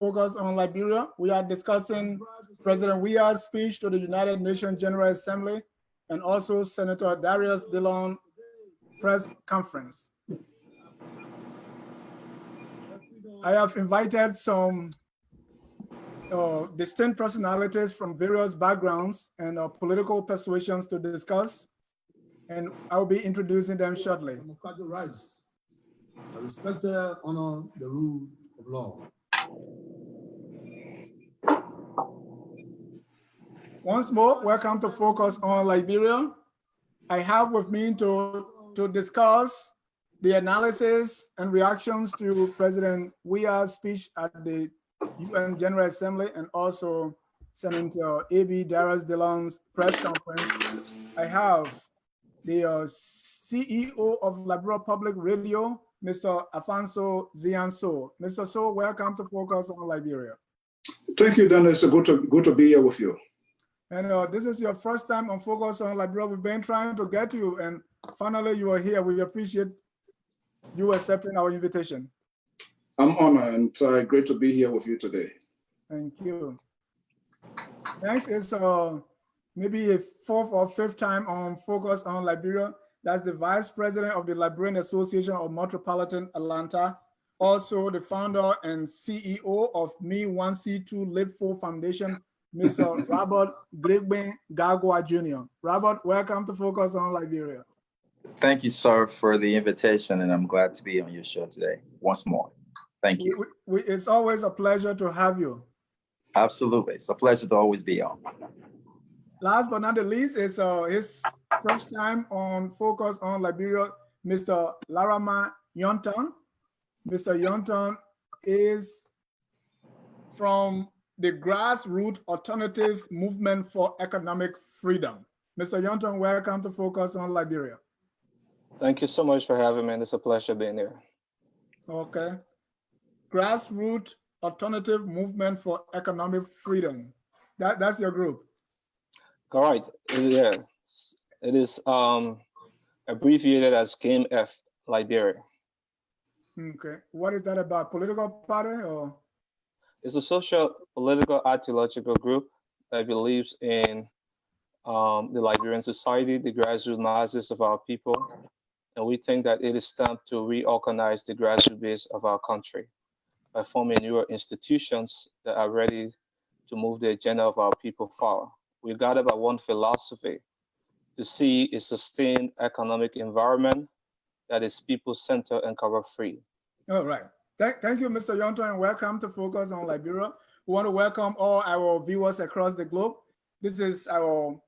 Focus on Liberia. We are discussing President Weah's speech to the United Nations General Assembly and also Senator Dillon press conference. I have invited some distinct personalities from various backgrounds and political persuasions to discuss, and I'll be introducing them shortly. Democratic rights. I respect, honor the rule of law. Once more, welcome to Focus on Liberia. I have with me to discuss the analysis and reactions to President Weah's speech at the UN General Assembly and also Senator A.B. Dillon's press conference. I have the CEO of Liberia Public Radio, Mr. Afanso Zianso. Mr. So, welcome to Focus on Liberia. Thank you, Dennis. It's good to be here with you. And this is your first time on Focus on Liberia. We've been trying to get you, and finally you are here. We appreciate you accepting our invitation. I'm honored and great to be here with you today. Thank you. Next is maybe a fourth or fifth time on Focus on Liberia. That's the Vice President of the Liberian Association of Metropolitan Atlanta, also the founder and CEO of Me1C2 Lib4 Foundation, Mr. Robert Grigben Gagwa Jr. Robert, welcome to Focus on Liberia. Thank you, sir, for the invitation, and I'm glad to be on your show today once more. Thank you. It's always a pleasure to have you. Absolutely. It's a pleasure to always be on. Last but not the least is his first time on Focus on Liberia, Mr. Larama Yonton. Mr. Yonton is from the Grassroots Alternative Movement for Economic Freedom. Mr. Yonton, welcome to Focus on Liberia. Thank you so much for having me. It's a pleasure being here. Okay. Grassroots Alternative Movement for Economic Freedom. That's your group. All right. Yeah. It is abbreviated as GAME-F, Liberia. Okay. What is that about? Political party or? It's a social, political, ideological group that believes in the Liberian society, the grassroots masses of our people. And we think that it is time to reorganize the grassroots base of our country by forming newer institutions that are ready to move the agenda of our people forward. We gather by one philosophy to see a sustained economic environment that is people-centered and corrupt-free. All right. Thank you, Mr. Yonton, and welcome to Focus on Liberia. We want to welcome all our viewers across the globe. This is our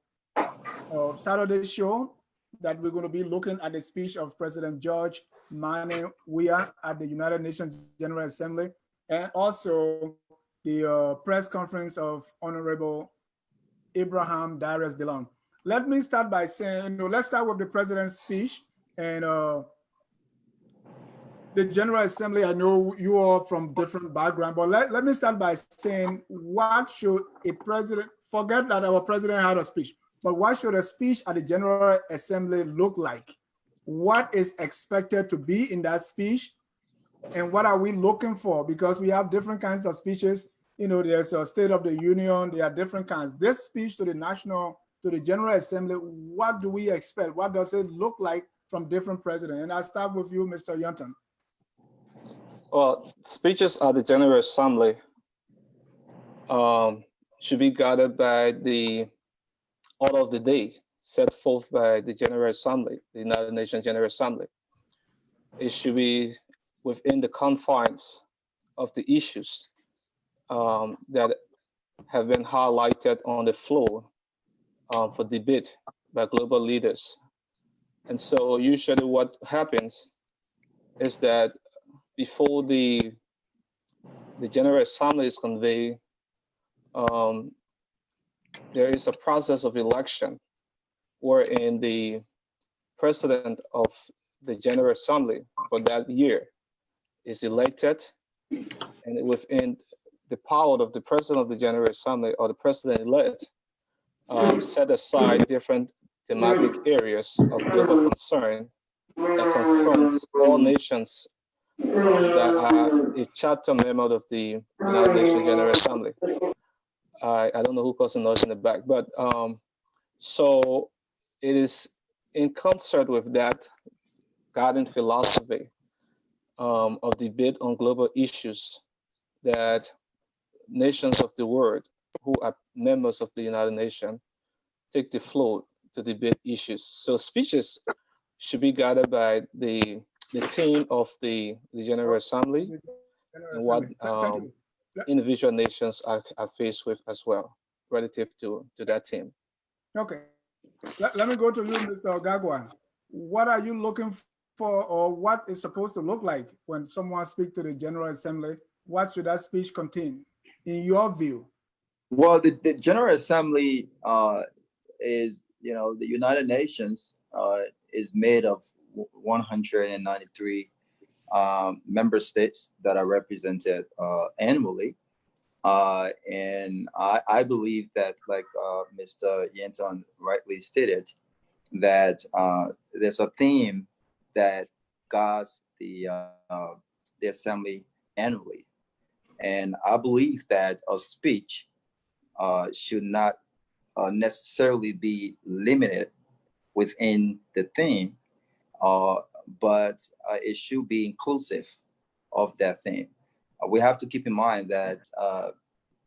Saturday show that we're going to be looking at the speech of President George Mane Weah at the United Nations General Assembly, and also the press conference of Honorable Abraham Dillon. Let me start by saying, let's start with the president's speech and the General Assembly. I know you are from different background, but let me start by saying, what should a president, forget that our president had a speech, but what should a speech at the General Assembly look like? What is expected to be in that speech? And what are we looking for? Because we have different kinds of speeches. There's a State of the Union, there are different kinds. This speech to the General Assembly, what do we expect? What does it look like from different presidents? And I'll start with you, Mr. Yonton. Well, speeches at the General Assembly should be guided by the order of the day set forth by the General Assembly, the United Nations General Assembly. It should be within the confines of the issues that have been highlighted on the floor for debate by global leaders. And so usually what happens is that before the General Assembly is convened, there is a process of election wherein the president of the General Assembly for that year is elected, and within the power of the president of the General Assembly or the president-elect set aside different thematic areas of global concern that confronts all nations that are a chapter member of the United Nations General Assembly. I don't know who caused the noise in the back, but so it is in concert with that guiding philosophy of debate on global issues that nations of the world who are members of the United Nations take the floor to debate issues. So speeches should be guided by the theme of the General Assembly and what individual nations are faced with as well, relative to that theme. Okay. Let me go to you, Mr. Ogagwan. What are you looking for, or what is supposed to look like when someone speaks to the General Assembly? What should that speech contain, in your view? Well, the General Assembly is, the United Nations is made of 193 member states that are represented annually. And I believe that, like Mr. Yenton rightly stated, that there's a theme that guides the assembly annually. And I believe that a speech should not necessarily be limited within the theme, but it should be inclusive of that theme. We have to keep in mind that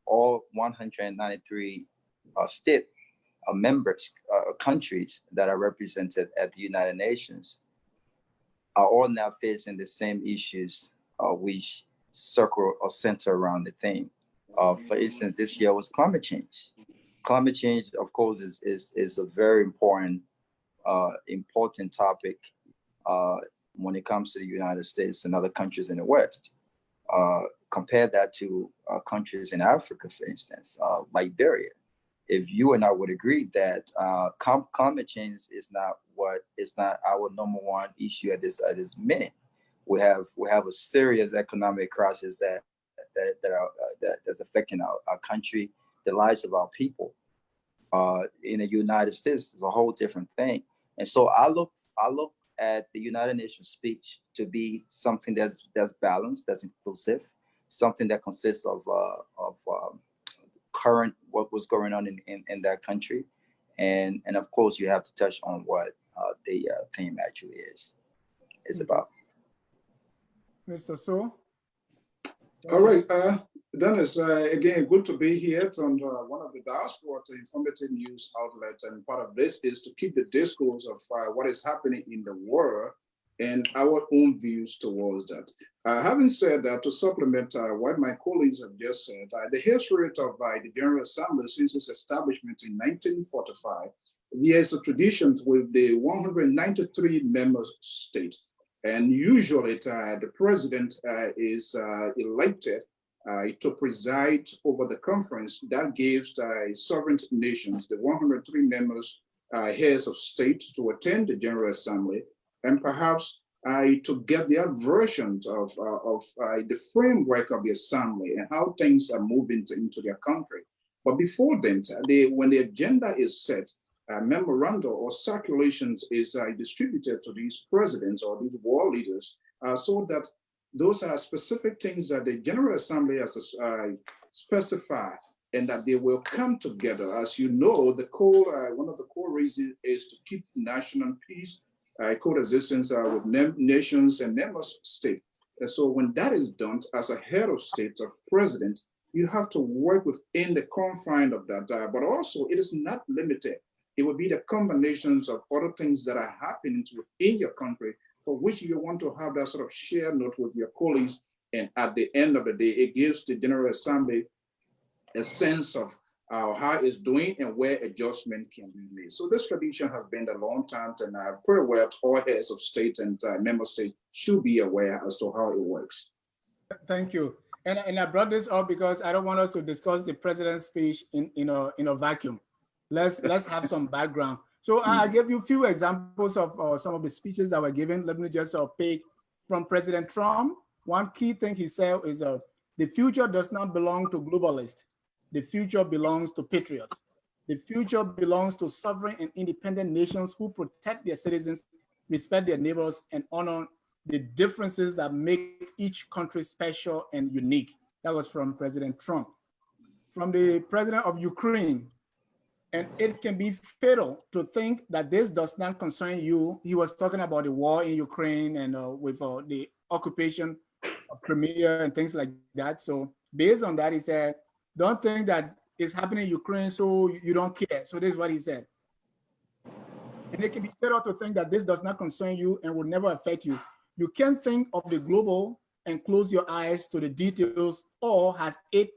all 193 state members, countries that are represented at the United Nations are all now facing the same issues which circle or center around the theme. For instance, this year was climate change. Climate change, of course, is a very important topic when it comes to the United States and other countries in the West. Compare that to countries in Africa, for instance, Liberia. If you and I would agree that climate change is not our number one issue at this minute. We have a serious economic crisis that's affecting our country, the lives of our people. In the United States, it's a whole different thing. And so I look at the United Nations speech to be something that's balanced, that's inclusive, something that consists of current what was going on in that country, and of course you have to touch on what the theme actually is about. Mr. So. All right, Dennis, again, good to be here on one of the diaspora informative news outlets, and part of this is to keep the discourse of what is happening in the world and our own views towards that. Having said that, to supplement what my colleagues have just said, the history of the General Assembly since its establishment in 1945, there's a tradition with the 193 member states. And usually the president is elected to preside over the conference that gives sovereign nations, the 103 members, heads of state, to attend the General Assembly, and perhaps to get their versions of the framework of the assembly and how things are moving into their country. But before then, when the agenda is set, memoranda or circulations is distributed to these presidents or these world leaders, so that those are specific things that the General Assembly has to specify, and that they will come together. As you know, one of the core reasons is to keep national peace, coexistence with nations and member states. And so when that is done, as a head of state or president, you have to work within the confines of that. But also, it is not limited. It will be the combinations of other things that are happening within your country, for which you want to have that sort of shared note with your colleagues. And at the end of the day, it gives the General Assembly a sense of how it's doing and where adjustment can be made. So this tradition has been a long time, and I'm pretty aware all heads of state and member state should be aware as to how it works. Thank you. And I brought this up because I don't want us to discuss the president's speech in a vacuum. Let's have some background. So I gave you a few examples of some of the speeches that were given. Let me just pick from President Trump. One key thing he said is the future does not belong to globalists. The future belongs to patriots. The future belongs to sovereign and independent nations who protect their citizens, respect their neighbors, and honor the differences that make each country special and unique. That was from President Trump. From the president of Ukraine, and it can be fatal to think that this does not concern you. He was talking about the war in Ukraine and with the occupation of Crimea and things like that. So based on that, he said, don't think that it's happening in Ukraine, so you don't care. So this is what he said. And it can be fatal to think that this does not concern you and will never affect you. You can think of the global and close your eyes to the details, or has it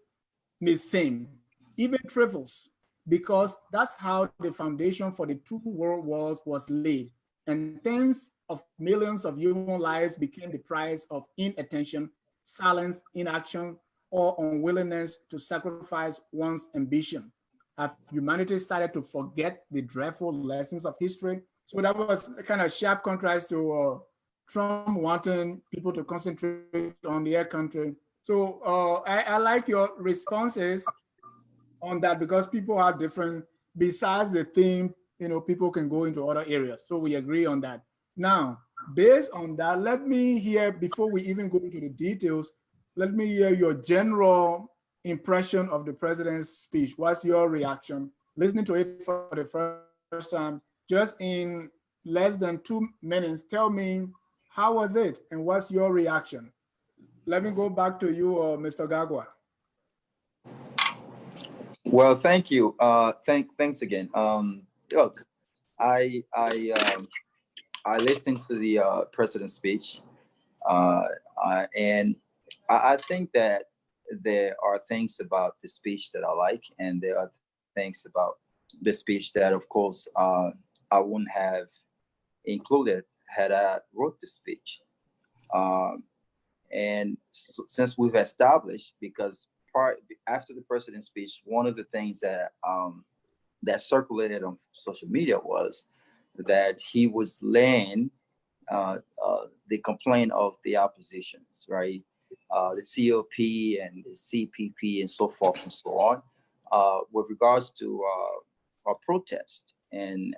may seem, even trifles, because that's how the foundation for the two world wars was laid. And tens of millions of human lives became the price of inattention, silence, inaction, or unwillingness to sacrifice one's ambition. Have humanity started to forget the dreadful lessons of history? So that was a kind of sharp contrast to Trump wanting people to concentrate on their country. So I like your responses on that, because people are different. Besides the theme, people can go into other areas. So we agree on that. Now, based on that, let me hear, before we even go into the details, let me hear your general impression of the president's speech. What's your reaction? Listening to it for the first time, just in less than 2 minutes, tell me, how was it and what's your reaction? Let me go back to you, Mr. Gagwa. Well, thank you. Thanks again. Look, I listened to the president's speech, and I think that there are things about the speech that I like, and there are things about the speech that, of course, I wouldn't have included had I wrote the speech. And since we've established, because after the president's speech, one of the things that that circulated on social media was that he was laying the complaint of the oppositions, right? The COP and the CPP and so forth and so on, with regards to our protest and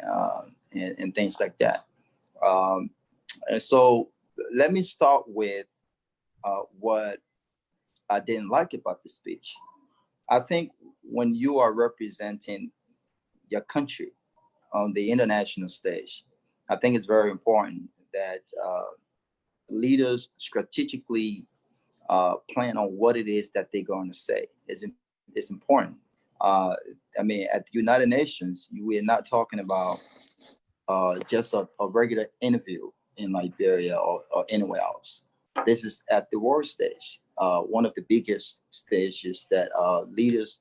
things like that. And so let me start with what I didn't like about the speech. I think when you are representing your country on the international stage, I think it's very important that leaders strategically plan on what it is that they're going to say. It's important. I mean, at the United Nations, we're not talking about just a regular interview in Liberia or anywhere else. This is at the world stage, one of the biggest stages that leaders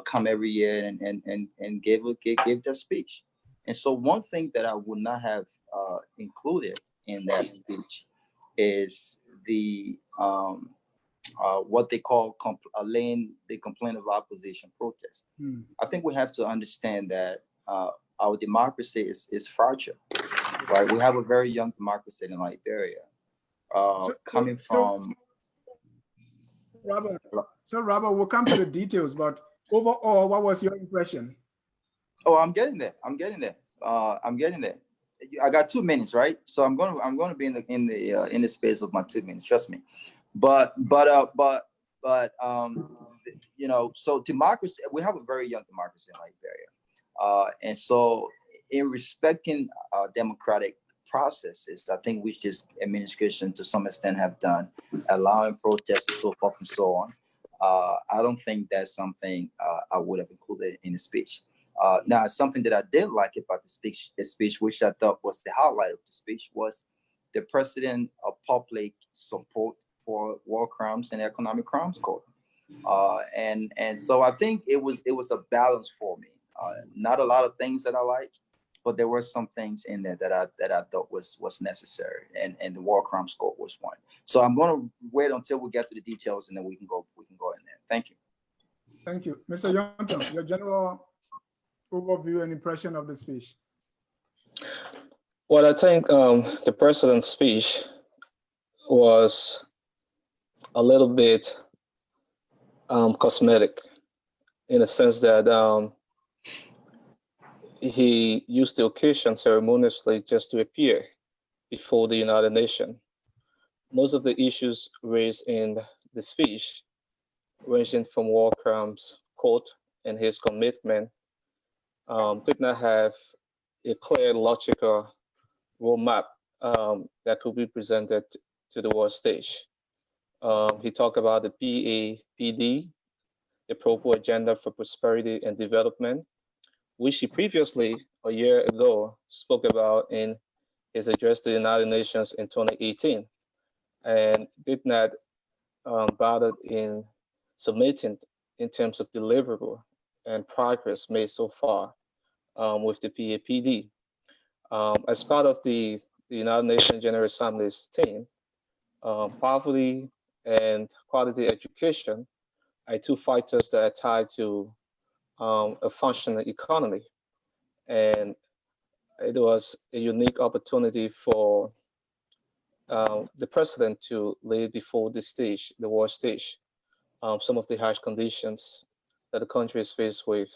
come every year and give their speech. And so one thing that I would not have included in that speech is the what they call laying the complaint of opposition protest. I think we have to understand that our democracy is fragile, right? We have a very young democracy in Liberia. Coming from Robert. So Robert, we'll come to the details, but overall, what was your impression? Oh, I'm getting there. I'm getting there. I got 2 minutes, right? So I'm gonna be in the space of my 2 minutes. Trust me. But you know, so democracy. We have a very young democracy in Liberia, and so in respecting democratic processes, I think which this administration to some extent have done, allowing protests and so forth and so on. I don't think that's something I would have included in the speech. Now, something that I did like about the speech, which I thought was the highlight of the speech, was the president of public support for war crimes and economic crimes court. And so I think it was a balance for me. Not a lot of things that I like, but there were some things in there that I thought was necessary, and the war crimes court was one. So I'm going to wait until we get to the details, and then we can go in there. Thank you. Thank you, Mr. Youngton. Your general overview and impression of the speech. Well, I think the president's speech was a little bit cosmetic, in the sense that he used the occasion ceremoniously just to appear before the United Nations. most of the issues raised in the speech, ranging from war crimes, court, and his commitment, did not have a clear, logical roadmap that could be presented to the world stage. He talked about the PAPD, the Pro Agenda for Prosperity and Development, which he previously, a year ago, spoke about in his address to the United Nations in 2018, and did not bother in submitting in terms of deliverable and progress made so far with the PAPD. As part of the United Nations General Assembly's team, poverty and quality education are two factors that are tied to a functional economy. And it was a unique opportunity for the president to lay before the stage, the world stage, some of the harsh conditions that the country is faced with,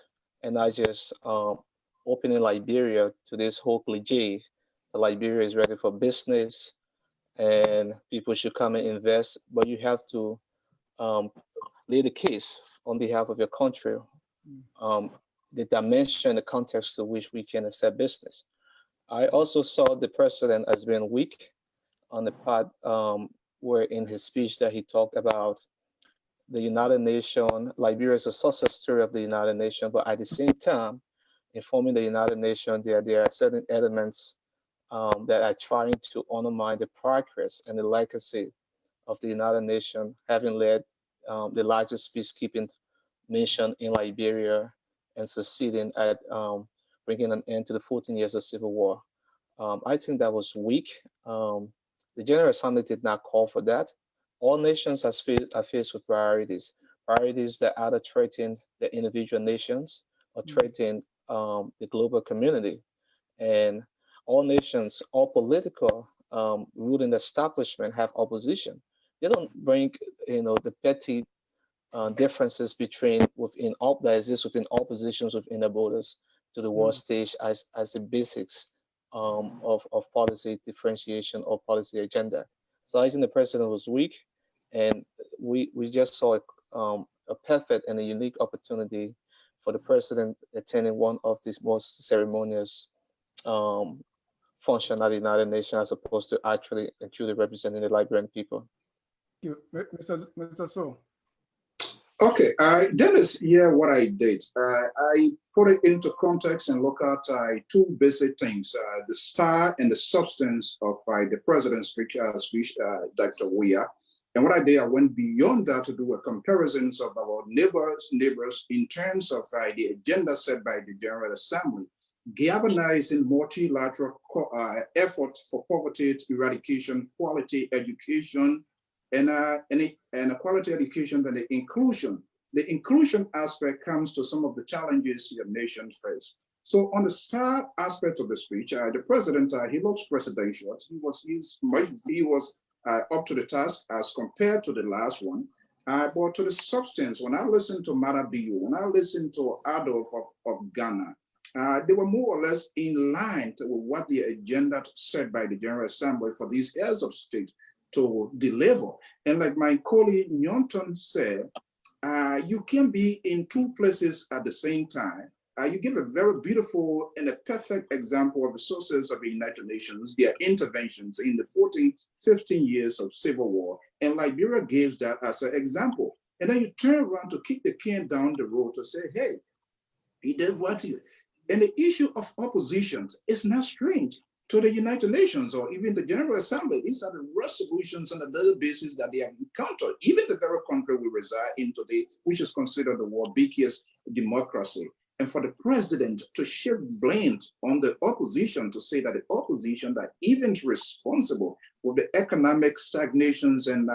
and not just opening Liberia to this whole cliche that Liberia is ready for business and people should come and invest, but you have to lay the case on behalf of your country, the dimension, the context to which we can accept business. I also saw the president as being weak on the part where in his speech that he talked about the United Nations. Liberia is a success story of the United Nations, but at the same time, informing the United Nations there are certain elements that are trying to undermine the progress and the legacy of the United Nations, having led the largest peacekeeping mission in Liberia and succeeding at bringing an end to the 14 years of civil war. I think that was weak. The General Assembly did not call for that. All nations are faced with priorities that either threaten the individual nations or threaten the global community. And all nations, all political ruling establishment have opposition. They don't bring, the petty differences that exist within all positions within the borders to the world stage as the basics of policy differentiation or policy agenda. So I think the president was weak, and we just saw a perfect and a unique opportunity for the president attending one of these most ceremonious function at the United Nations as opposed to actually and truly representing the Liberian people. Thank you. Mr. So. Okay, that is here what I did. I put it into context and look at two basic things, the style and the substance of the president's speech, Dr. Weah. And what I did, I went beyond that to do a comparisons of our neighbors in terms of the agenda set by the General Assembly, galvanizing multilateral effort for poverty eradication, quality education, and quality education and the inclusion. The inclusion aspect comes to some of the challenges your nation face. So on the style aspect of the speech, the president, he looks presidential. He was up to the task as compared to the last one. But to the substance, when I listened to Marabiu, when I listened to Adolf of Ghana, they were more or less in line with what the agenda set by the General Assembly for these heads of state to deliver. And like my colleague Nyonton said, you can be in two places at the same time. You give a very beautiful and a perfect example of the sources of the United Nations, their interventions in the 15 years of civil war. And Liberia gives that as an example. And then you turn around to kick the can down the road to say, hey, he did what he did. And the issue of oppositions is not strange to the United Nations or even the General Assembly. These are the resolutions on a daily basis that they have encountered. Even the very country we reside in today, which is considered the world's biggest democracy. And for the president to shift blame on the opposition, to say that the opposition that even responsible for the economic stagnations and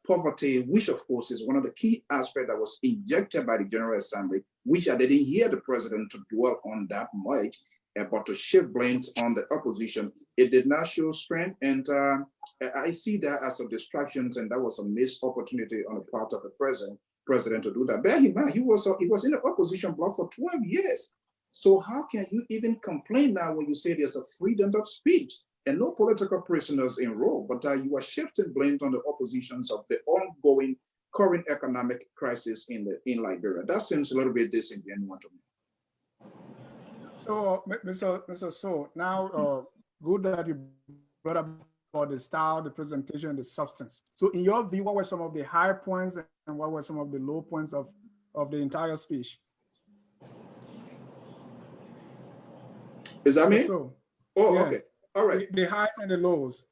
poverty, which of course is one of the key aspects that was injected by the General Assembly, which I didn't hear the president to dwell on that much, but to shift blames on the opposition, it did not show strength. And I see that as a distraction, and that was a missed opportunity on the part of the president to do that. Bear in mind, he was in the opposition bloc for 12 years. So how can you even complain now when you say there's a freedom of speech? and no political prisoners enrolled, but you are shifting blame on the oppositions of the ongoing current economic crisis in Liberia. That seems a little bit disingenuous to me. So, Mr. So, now, good that you brought up about the style, the presentation, the substance. So, in your view, what were some of the high points and what were some of the low points of the entire speech? Is that me? So, oh, yeah. okay. All right. The highs and the lows.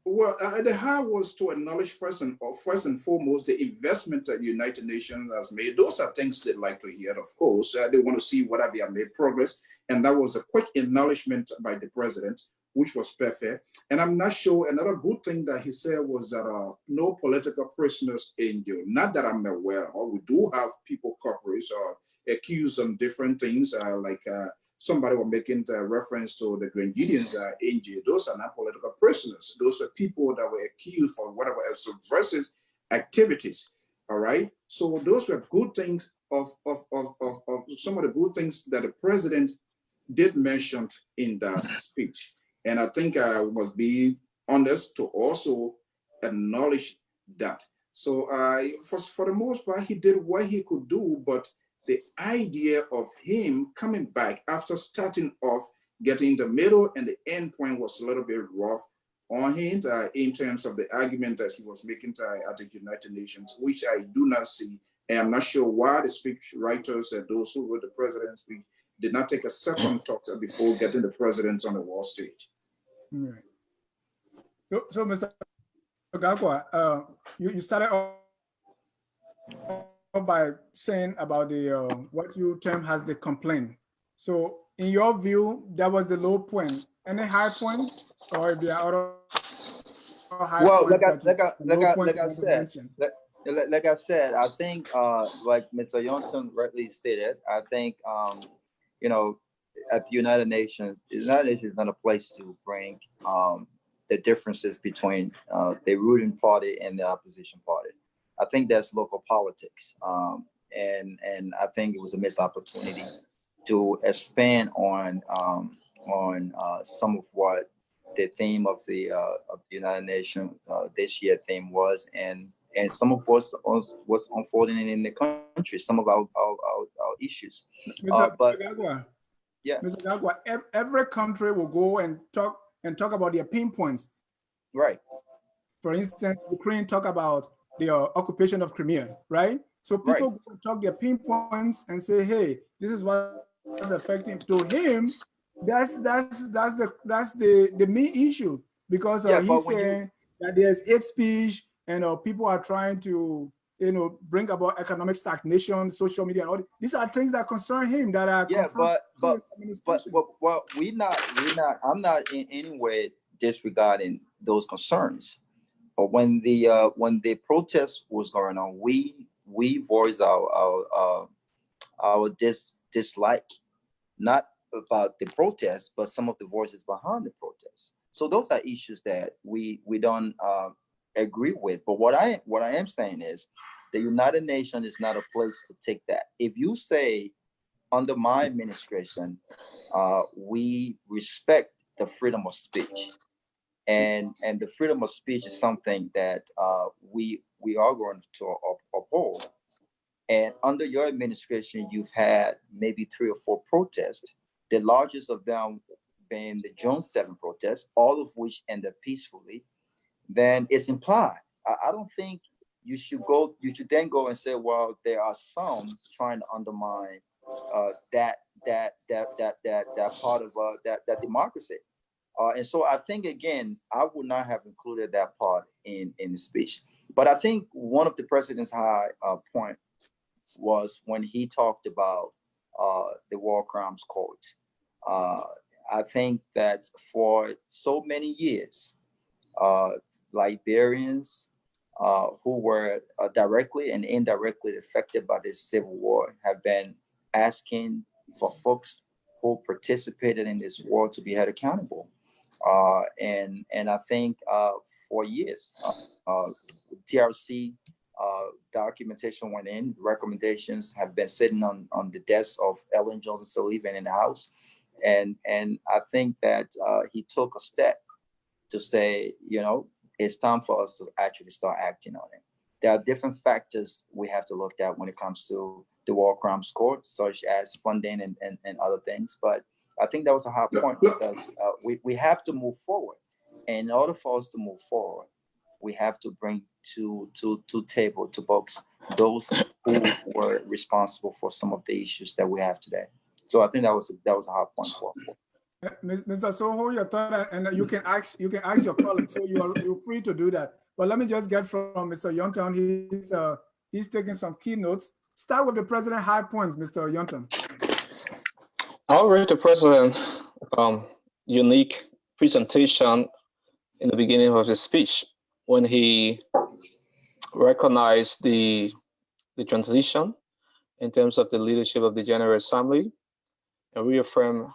Well, the high was to acknowledge first and foremost the investment that the United Nations has made. Those are things they'd like to hear, of course. They want to see whether they have made progress. And that was a quick acknowledgement by the president, which was perfect. And I'm not sure, another good thing that he said was that no political prisoners in jail. Not that I'm aware of. We do have people corporates or accused of different things, like somebody was making the reference to the Grenadians in jail. Those are not political prisoners. Those are people that were accused for whatever subversive activities. All right. So those were good things of some of the good things that the president did mention in that speech. And I think we must be honest to also acknowledge that. So for the most part, he did what he could do, but the idea of him coming back after starting off, getting the middle and the end point was a little bit rough on him in terms of the argument that he was making at the United Nations, which I do not see. And I'm not sure why the speech writers and those who wrote the president's speech did not take a second thought before getting the president on the world stage. Right. So Mr. Gagwa, you started off by saying about the what you term as the complaint. So in your view, that was the low point. Any high point, or there are other high Well, points? Like I've said, I think like Mr. Johnson rightly stated, I think you know, at the United Nations is not a place to bring the differences between the ruling party and the opposition party. I think that's local politics, and I think it was a missed opportunity to expand on some of what the theme of the United Nations this year theme was, and some of what's unfolding in the country, some of our issues. Mr. But Gagwa, yeah, Mr. Gagwa, every country will go and talk about their pinpoints. right. For instance, Ukraine talk about the occupation of Crimea, right? So people go talk their pinpoints and say, "Hey, this is what's affecting." To him, that's the main issue, because he's saying that there's hate speech and people are trying to bring about economic stagnation, social media, and all. These are things that concern him. That are well, I'm not in any way disregarding those concerns. But when the protest was going on, we voiced our dislike, not about the protest, but some of the voices behind the protest. So those are issues that we don't agree with. But what I am saying is, the United Nations is not a place to take that. If you say, under my administration, we respect the freedom of speech. And the freedom of speech is something that we are going to uphold. And under your administration, you've had maybe 3 or 4 protests, the largest of them being the June 7 protests, all of which ended peacefully. Then it's implied. I don't think you should then go and say, well, there are some trying to undermine that part of that democracy. And so I think, again, I would not have included that part in the speech. But I think one of the president's high point was when he talked about the War Crimes Court. I think that for so many years, Liberians who were directly and indirectly affected by this civil war have been asking for folks who participated in this war to be held accountable. And I think for years, TRC documentation went in, recommendations have been sitting on the desk of Ellen Johnson Sullivan in the House. And I think that he took a step to say, it's time for us to actually start acting on it. There are different factors we have to look at when it comes to the War Crimes Court, such as funding and other things. But I think that was a hard point because we have to move forward. And in order for us to move forward, we have to bring to books those who were responsible for some of the issues that we have today. So I think that was a hard point for. Mr. Soho, your thought, and you can ask your colleagues, so you're free to do that. But let me just get from Mr. Yonton. He's taking some keynotes. Start with the president high points, Mr. Yonton. I'll rate the president unique presentation in the beginning of his speech when he recognized the transition in terms of the leadership of the General Assembly and reaffirmed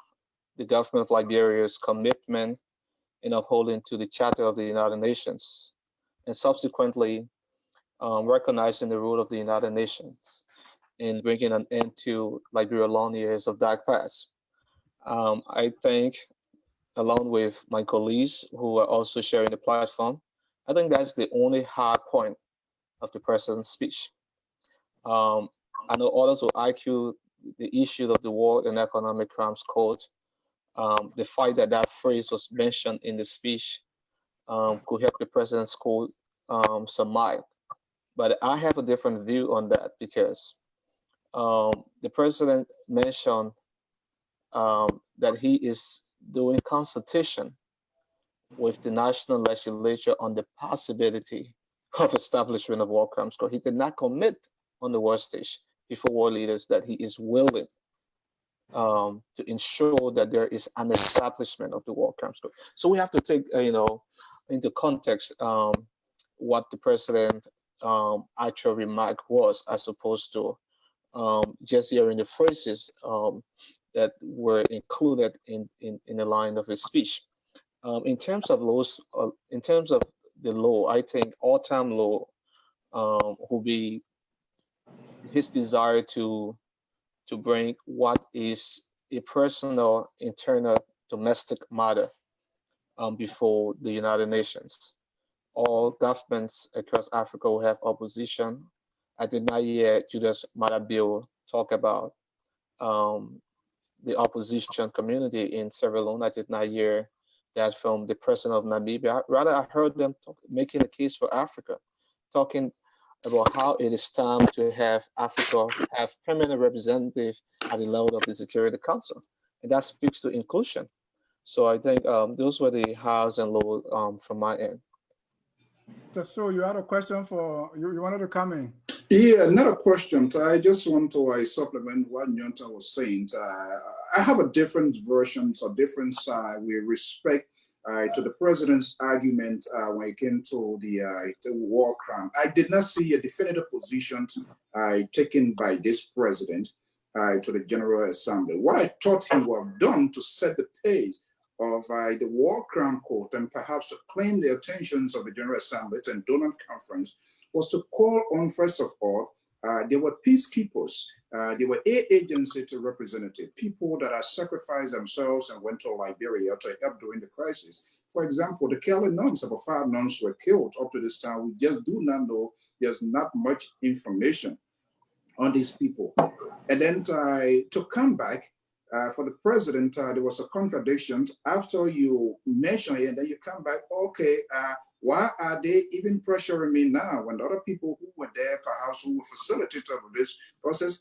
the government of Liberia's commitment in upholding to the Charter of the United Nations, and subsequently recognizing the role of the United Nations in bringing an end to Liberia's long years of dark past. I think, along with my colleagues who are also sharing the platform, I think that's the only hard point of the president's speech. I know others will argue the issue of the War and Economic Crimes Code. The fact that phrase was mentioned in the speech could help the president score some miles. But I have a different view on that because the president mentioned that he is doing consultation with the national legislature on the possibility of establishment of War Crimes Court. He did not commit on the world stage before world leaders that he is willing to ensure that there is an establishment of the War Crimes Court. So we have to take, into context what the president actual remark was, as opposed to just hearing the phrases that were included in the line of his speech. In terms of laws, in terms of the law, I think all-time law will be his desire to bring what is a personal, internal, domestic matter before the United Nations. All governments across Africa will have opposition. I did not hear Judas Malabio talk about the opposition community in Sierra Leone. I did not hear that from the president of Namibia. Rather, I heard them making a case for Africa, talking about how it is time to have Africa have permanent representative at the level of the Security Council. And that speaks to inclusion. So I think those were the highs and lows from my end. So you had a question for, you wanted to come in? Yeah, not a question. I just want to supplement what Nyonta was saying. I have a different version or different side with respect to the president's argument when it came to the war crime. I did not see a definitive position taken by this president to the General Assembly. What I thought he would have done to set the pace of the War Crime Court and perhaps to claim the attentions of the General Assembly and Dillon Conference was to call on, first of all, there were peacekeepers, there were aid agency to representative, people that have sacrificed themselves and went to Liberia to help during the crisis. For example, the Kelly nuns, about 5 nuns were killed up to this time. We just do not know, there's not much information on these people. And then to come back, for the president, there was a contradiction after you mention it, and then you come back, okay, why are they even pressuring me now when the other people who were there, perhaps who were facilitators of this process,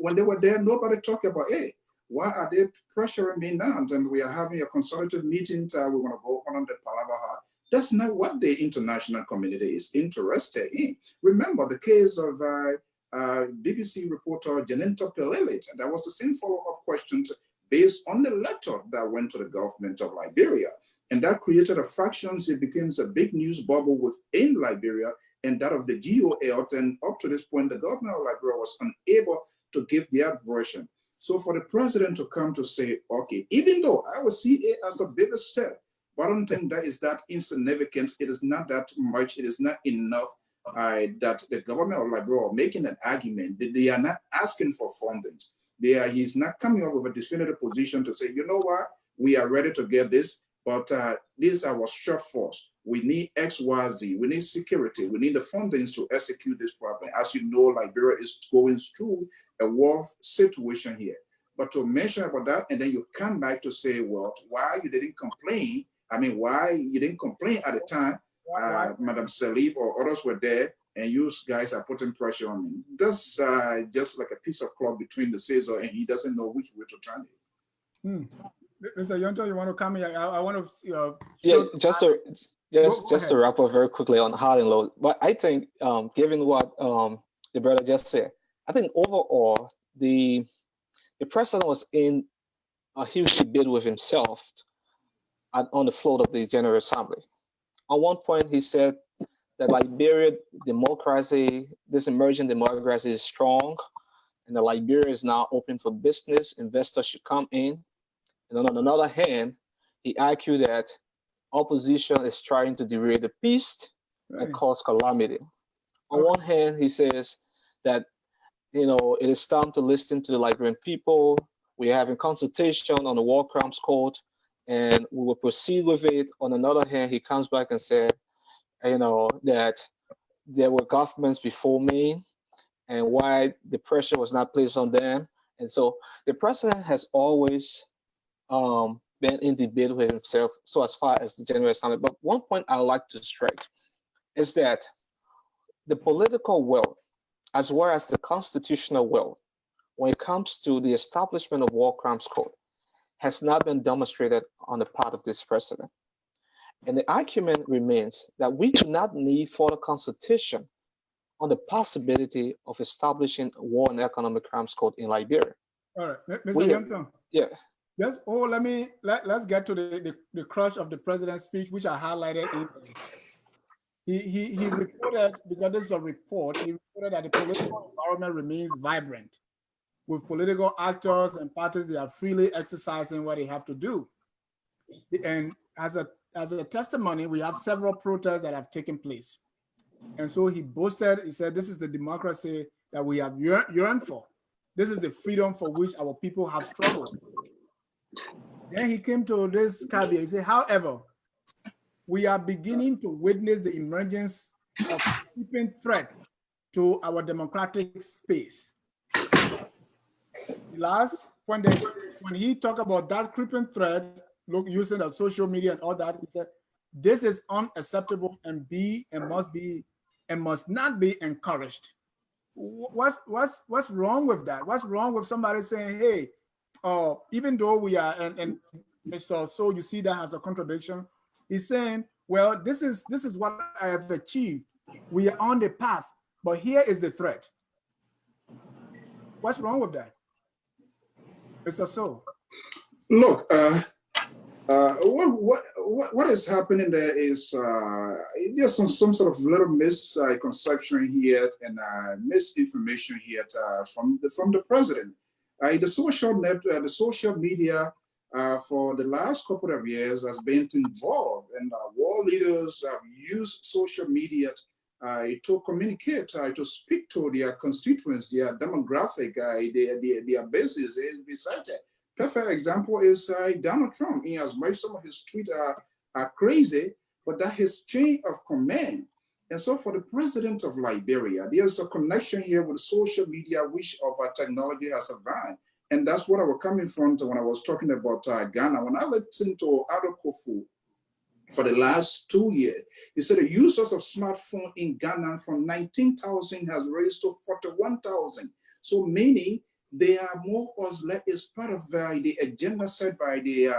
when they were there, nobody talked about, hey, why are they pressuring me now? And we are having a consultative meeting, we want to go on the Palabaha. That's not what the international community is interested in. Remember the case of BBC reporter Janento Pelelit, and that was the same follow-up question based on the letter that went to the government of Liberia. And that created a fractions. It became a big news bubble within Liberia and that of the GOL. And up to this point, the government of Liberia was unable to give their version. So for the president to come to say, okay, even though I would see it as a bigger step, but I don't think that is that insignificant. It is not that much. It is not enough that the government of Liberia are making an argument that they are not asking for fundings. He's not coming up with a definitive position to say, you know what, we are ready to get this. but this is our short force. We need XYZ, we need security, we need the fundings to execute this problem. As you know, Liberia is going through a war situation here. But to mention about that, and then you come back to say, well, why you didn't complain? I mean, why you didn't complain at the time? Madam Salif or others were there, and you guys are putting pressure on him. That's just like a piece of cloth between the scissors, and he doesn't know which way to turn it. Mr. Yonto, you want to come here? I want to. Yeah, just to wrap up very quickly on hard and low. But I think, given what the brother just said, I think overall the president was in a huge debate with himself on the floor of the General Assembly. At one point, he said that Liberia democracy, this emerging democracy, is strong, and that Liberia is now open for business. Investors should come in. And on another hand, he argued that opposition is trying to derail the peace and cause calamity. On one hand, he says that it is time to listen to the Liberian people. We're having consultation on the War Crimes Court, and we will proceed with it. On another hand, he comes back and said, that there were governments before me, and why the pressure was not placed on them. And so the president has always been in debate with himself, so as far as the General Assembly. But one point I like to strike is that the political will, as well as the constitutional will, when it comes to the establishment of War Crimes Court, has not been demonstrated on the part of this president. And the argument remains that we do not need further consultation on the possibility of establishing a War and Economic Crimes Court in Liberia. All right, Mr. Yonton. Yeah. Yes. Oh, let's get to the crux of the president's speech, which I highlighted. He reported, because this is a report, he reported that the political environment remains vibrant, with political actors and parties that are freely exercising what they have to do. And as a testimony, we have several protests that have taken place. And so he boasted, he said, this is the democracy that we have yearned for. This is the freedom for which our people have struggled. Then he came to this caveat. He said, however, we are beginning to witness the emergence of a creeping threat to our democratic space. The last point, when he talked about that creeping threat, using the social media and all that, he said, this is unacceptable and must not be encouraged. What's wrong with that? What's wrong with somebody saying, hey, even though we are, and so you see that as a contradiction. He's saying, well, this is what I have achieved. We are on the path, but here is the threat. What's wrong with that? Mr. So. Look, what is happening there is there's some sort of little misconception here and misinformation here from the president. The social media for the last couple of years has been involved, and world leaders have used social media to communicate, to speak to their constituents, their demographic, their bases. Perfect example is Donald Trump. He has made some of his tweets are crazy, but that his chain of command. And so for the president of Liberia, there's a connection here with social media, which of our technology has survived. And that's what I was coming from when I was talking about Ghana. When I listened to Ado Kofu for the last 2 years, he said the users of smartphone in Ghana from 19,000 has raised to 41,000. So many, they are more or less is part of the agenda set by the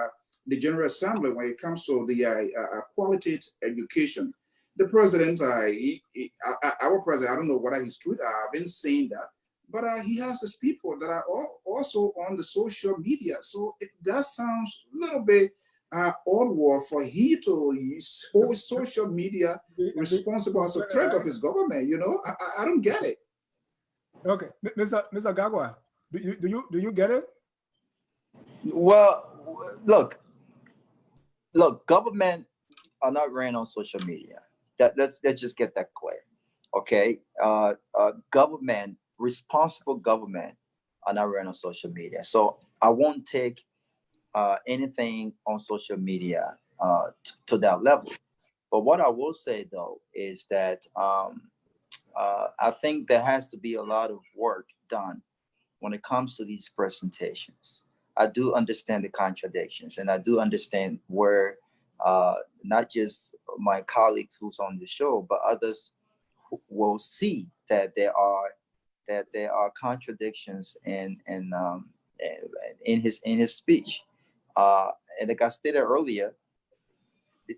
General Assembly when it comes to the quality education. The president, our president, I don't know whether he's true. I've been saying that, but he has his people that are also on the social media. So that sounds a little bit odd for he to use social media responsible as a threat of his government. I don't get it. Okay, Mr. Gagwa, do you get it? Well, look, government are not ran on social media. Let's just get that clear, okay? Government, responsible government, are not ran on social media. So I won't take anything on social media to that level. But what I will say though is that I think there has to be a lot of work done when it comes to these presentations. I do understand the contradictions, and I do understand where not just my colleague who's on the show, but others will see that there are contradictions in his speech. And like I stated earlier,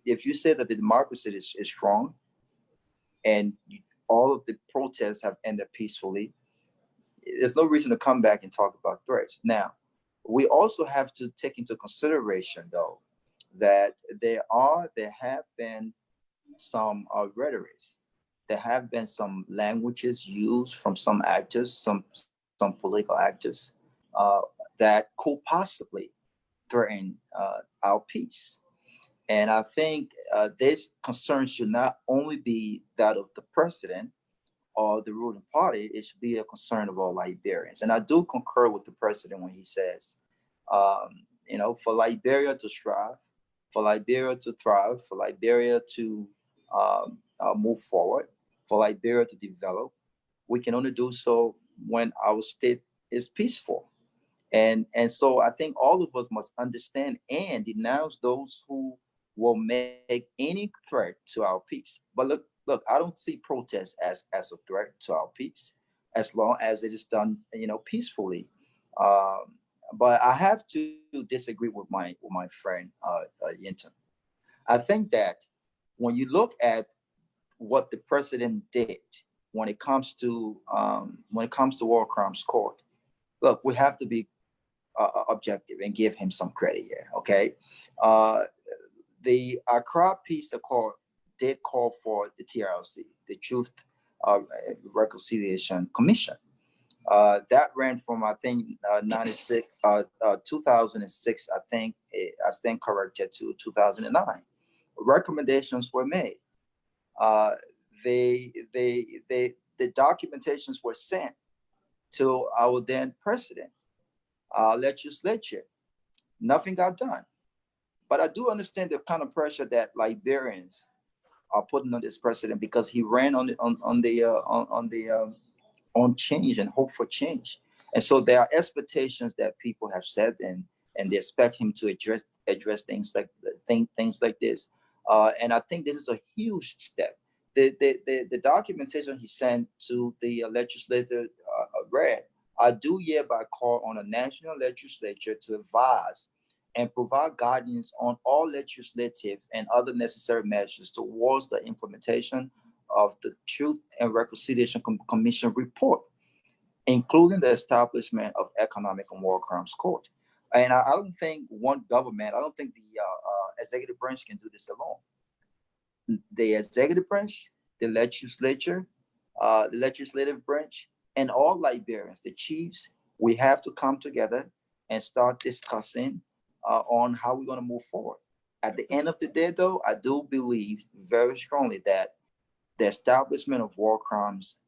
if you say that the democracy is strong and all of the protests have ended peacefully, there's no reason to come back and talk about threats. Now, we also have to take into consideration, though, that there have been some rhetorics. There have been some languages used from some actors, some political actors, that could possibly threaten our peace. And I think this concern should not only be that of the president or the ruling party, it should be a concern of all Liberians. And I do concur with the president when he says, for Liberia to strive, for Liberia to thrive, for Liberia to move forward, for Liberia to develop, we can only do so when our state is peaceful. And so I think all of us must understand and denounce those who will make any threat to our peace. But look, I don't see protest as a threat to our peace, as long as it is done, peacefully. But I have to disagree with my friend Yinton. I think that when you look at what the president did when it comes to War Crimes Court, look, we have to be objective and give him some credit here. Okay, the Accra Peace Accord did call for the TRLC, the Truth Reconciliation Commission. That ran from, I think, 2006, I think, I stand corrected, to 2009. Recommendations were made. The documentations were sent to our then president, legislature. Nothing got done. But I do understand the kind of pressure that Liberians are putting on this president, because he ran on change and hope for change. And so there are expectations that people have set, and they expect him to address things like this. And I think this is a huge step. The documentation he sent to the legislature read, I do hereby call on a national legislature to advise and provide guidance on all legislative and other necessary measures towards the implementation of the Truth and Reconciliation Commission report, including the establishment of Economic and War Crimes Court. And I don't think one government, I don't think the executive branch can do this alone. The executive branch, the legislature, the legislative branch, and all Liberians, the chiefs, we have to come together and start discussing on how we're going to move forward. At the end of the day, though, I do believe very strongly that the establishment of War Crimes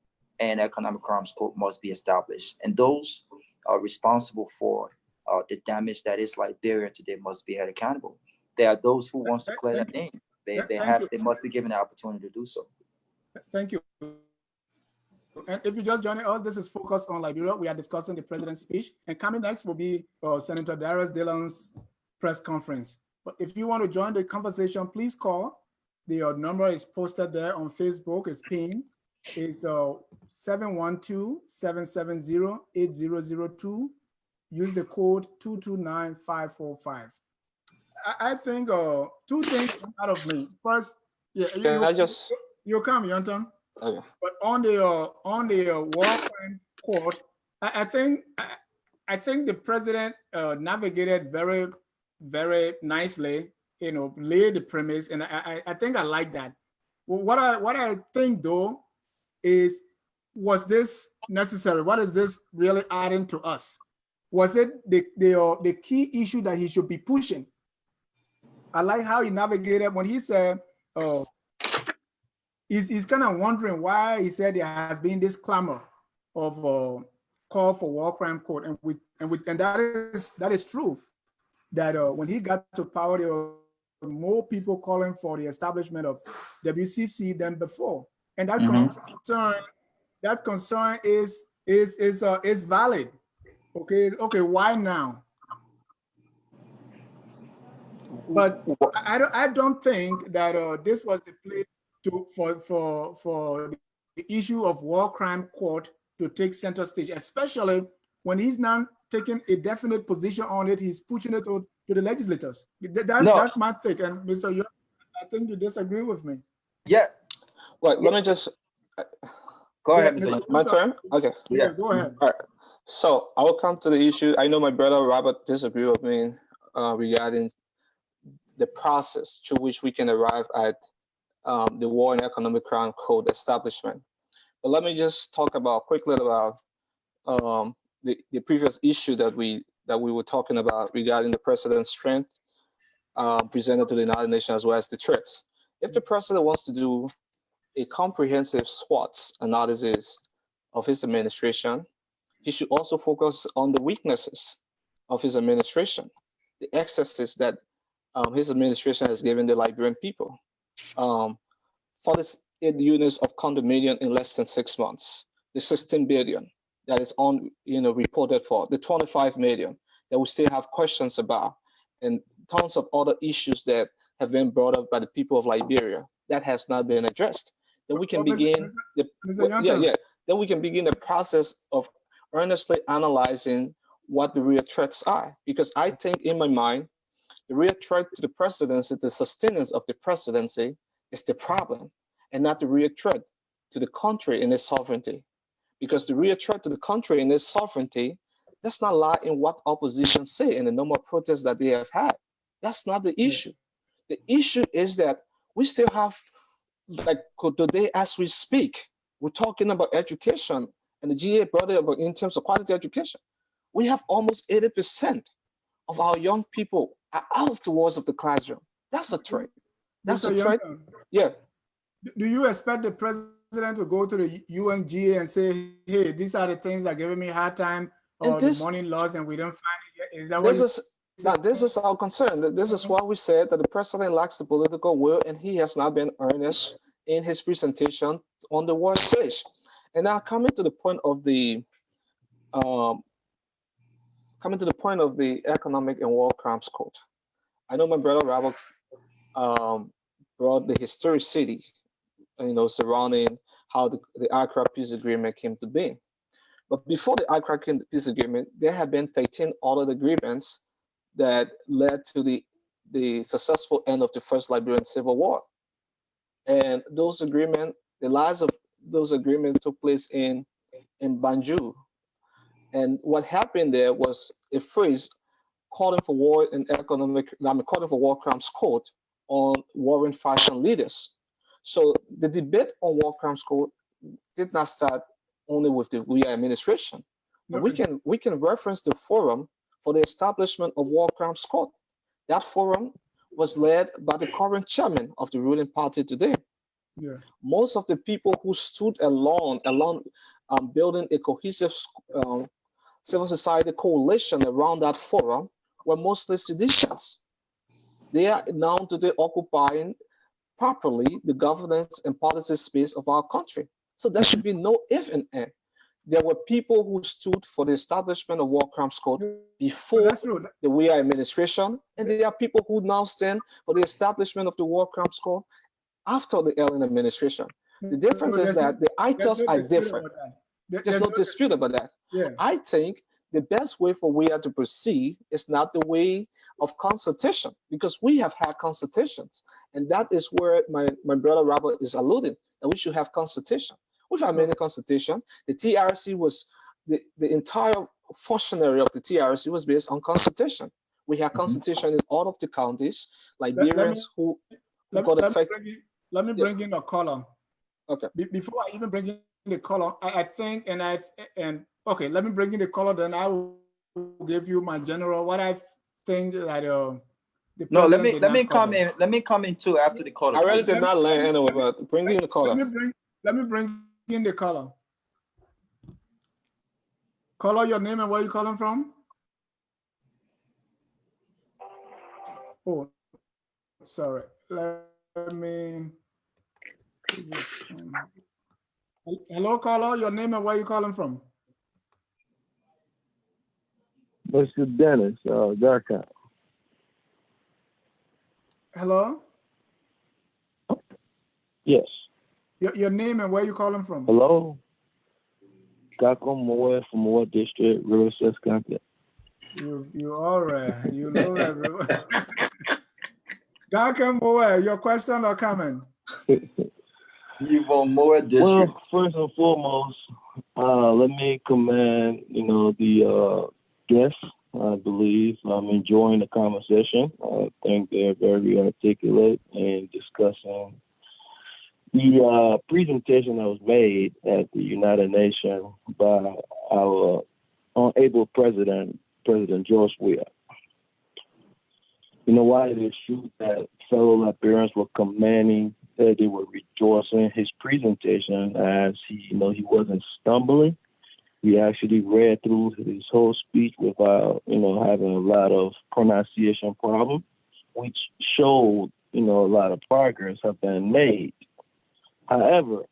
and Economic Crimes Court must be established. And those are responsible for the damage that is Liberia today must be held accountable. There are those who want to clear their name. They must be given the opportunity to do so. Thank you. And if you're just joining us, this is Focus on Liberia. We are discussing the president's speech. And coming next will be Senator Dillon's press conference. But if you want to join the conversation, please call. The number is posted there on Facebook. It's pinned. It's 712-770-8002. Use the code 229545. I think two things out of me. First, you come, Yonton. Okay. But on the War Crime Court, I think the president navigated very, very nicely. Laid the premise, and I think I like that. Well, what I think though is, was this necessary? What is this really adding to us? Was it the key issue that he should be pushing? I like how he navigated when he said, he's kind of wondering why he said there has been this clamor of call for War Crime Court, and that is true. That when he got to power, there more people calling for the establishment of WCC than before, and that concern is valid. Okay, why now? But I don't think that this was the place for the issue of war crime court to take center stage, especially when he's now taking a definite position on it. He's pushing it to the legislators. That's my take. And Mr. Yo, I think you disagree with me. Yeah. Well, let me just go ahead, Mr. Mr. My turn. Okay. Yeah, go ahead. All right. So I will come to the issue. I know my brother Robert disagree with me regarding the process through which we can arrive at the War and Economic Crime Code establishment. But let me just talk quickly about the previous issue that we were talking about regarding the president's strength presented to the United Nations as well as the threats. If the president wants to do a comprehensive SWOT analysis of his administration, he should also focus on the weaknesses of his administration, the excesses that his administration has given the Liberian people. 48 units of condominium in less than 6 months, the 16 billion that is reported for, the 25 million that we still have questions about, and tons of other issues that have been brought up by the people of Liberia that has not been addressed. Then we can begin then we can begin the process of earnestly analyzing what the real threats are. Because I think in my mind, the real threat to the presidency, the sustenance of the presidency, is the problem, and not the real threat to the country in its sovereignty. Because the real threat to the country in its sovereignty does not lie in what opposition say in the number of protests that they have had. That's not the issue. The issue is that we still have, like today as we speak, we're talking about education, and the GA brought it up in terms of quality education. We have almost 80% of our young people are out of the walls of the classroom. That's a threat. That's a threat. Yeah. Do you expect the president to go to the UNGA and say, hey, these are the things that are giving me a hard time, or the money lost and we don't find it yet? Is that what this is our concern. This is why we said that the president lacks the political will, and he has not been earnest in his presentation on the world stage. And now coming to the point of the Economic and War Crimes Code. I know my brother Robert brought the historicity, surrounding how the Accra Peace Agreement came to be. But before the Accra Peace Agreement, there had been 13 other agreements that led to the successful end of the First Liberian Civil War. And those agreements, the last of those agreements took place in Banjul. And what happened there was a phrase calling for war crimes code on warring faction leaders. So the debate on war crimes code did not start only with the Weah administration. No. We can reference the forum for the establishment of war crimes code. That forum was led by the current chairman of the ruling party today. Yeah. Most of the people who stood alone building a cohesive civil society coalition around that forum were mostly seditionists. They are now today occupying properly the governance and policy space of our country. So there should be no if and end. There were people who stood for the establishment of war crimes code before the Weah administration, and there are people who now stand for the establishment of the war crimes code after the Ellen administration. The difference is that the ITOs are different. There's no dispute about that. Yeah. I think the best way for Weah to proceed is not the way of consultation, because we have had consultations, and that is where my brother Robert is alluding, that we should have consultation. We've had many consultations. The TRC was, the entire functionary of the TRC was based on consultation. We had consultation in all of the counties, Liberians who got affected. Let me bring in a column. Okay. Before I even bring in the column, I think, okay, let me bring in the column, then I will give you my general, what I think that no, let me come in. Let me come in too after the column. I really did not learn anyway, but bring in the column. Let me bring in the column. Caller, your name and where you calling from? Oh, sorry. Let me. Hello, caller. Your name and where you calling from? Mr. Dennis, Darkham. Hello. Yes. Your name and where you calling from? Hello. Gakom Moe from Moe District, Riverside County. You all right. You know everyone. Gakom Moe, your question or comment? You from Moa District. Well, first and foremost, let me commend, the guests. I believe I'm enjoying the conversation. I think they're very articulate in discussing the presentation that was made at the United Nations by our unable president, President George Weah. While it is true that fellow Liberians were commending, that they were rejoicing his presentation as he wasn't stumbling. He actually read through his whole speech without, having a lot of pronunciation problems, which showed, a lot of progress have been made. However,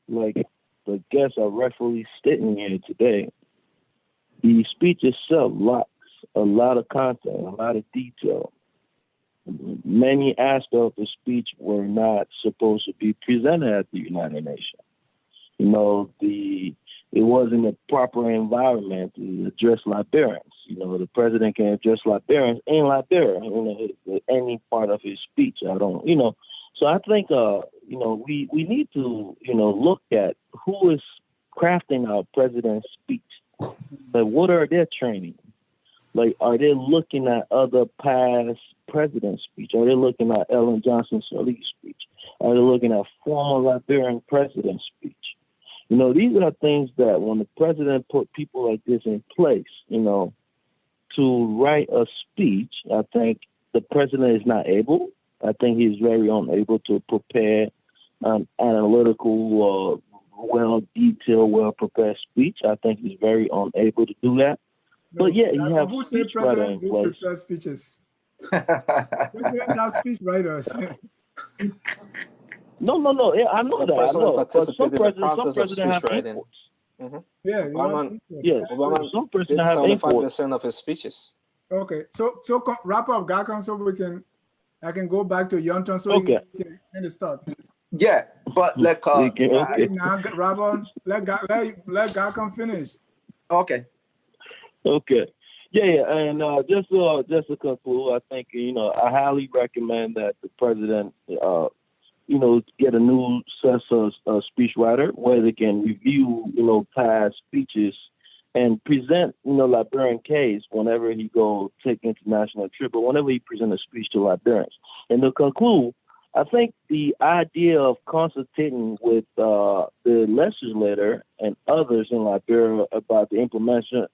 like the guests are rightfully stating here today, the speech itself lacks a lot of content, a lot of detail. Many aspects of the speech were not supposed to be presented at the United Nations. It wasn't a proper environment to address Liberians. The president can address Liberians in Liberia, any part of his speech. So I think, we need to, look at who is crafting our president's speech. Like, what are their training? Like, are they looking at other past president's speech? Are they looking at Ellen Johnson Sirleaf's speech? Are they looking at former Liberian president's speech? These are things that when the president put people like this in place, to write a speech, I think the president is not able. I think he's very unable to prepare an analytical, well-detailed, well-prepared speech. I think he's very unable to do that. But yeah, he has who said presidents do prepare speeches? Presidents have speech writers. No. I know that. I know. But some presidents have inputs. Mm-hmm. Yeah, Obama some presidents did have 75% of his speeches. Okay, so wrap up, Gakan, so I can go back to Yonton so okay. you can end the start. Yeah, but let now, Rabon, let Gakan finish. Okay. Yeah, and just to conclude, I think I highly recommend that the president, get a new set of speechwriter where they can review, past speeches and present, Liberian case whenever he go take international trip or whenever he present a speech to Liberians. And to conclude, I think the idea of consultating with the legislator and others in Liberia about the implementation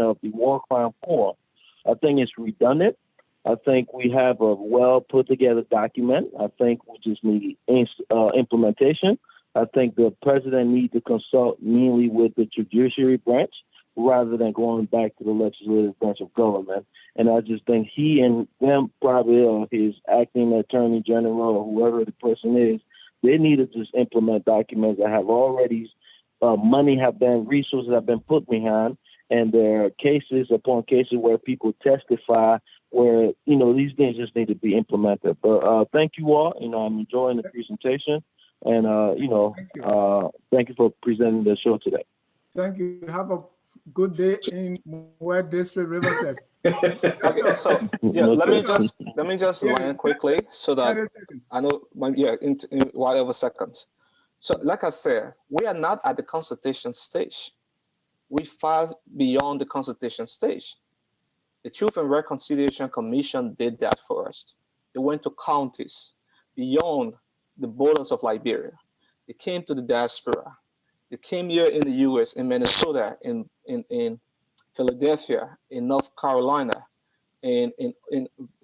of the War Crime Court, I think it's redundant. I think we have a well put together document. I think we just need implementation. I think the president needs to consult mainly with the judiciary branch rather than going back to the legislative branch of government. And I just think he and them, probably or his acting attorney general or whoever the person is, they need to just implement documents that have already resources have been put behind, and there are cases upon cases where people testify where, these things just need to be implemented. But thank you all. I'm enjoying the presentation. And, thank you for presenting the show today. Thank you. Have a good day in Moe District, Riverside. Okay, so yeah, let me just line quickly so that I know in whatever seconds. So like I said, we are not at the consultation stage. We far beyond the consultation stage. The Truth and Reconciliation Commission did that for us. They went to counties beyond the borders of Liberia. They came to the diaspora. They came here in the US, in Minnesota, in Philadelphia, in North Carolina, in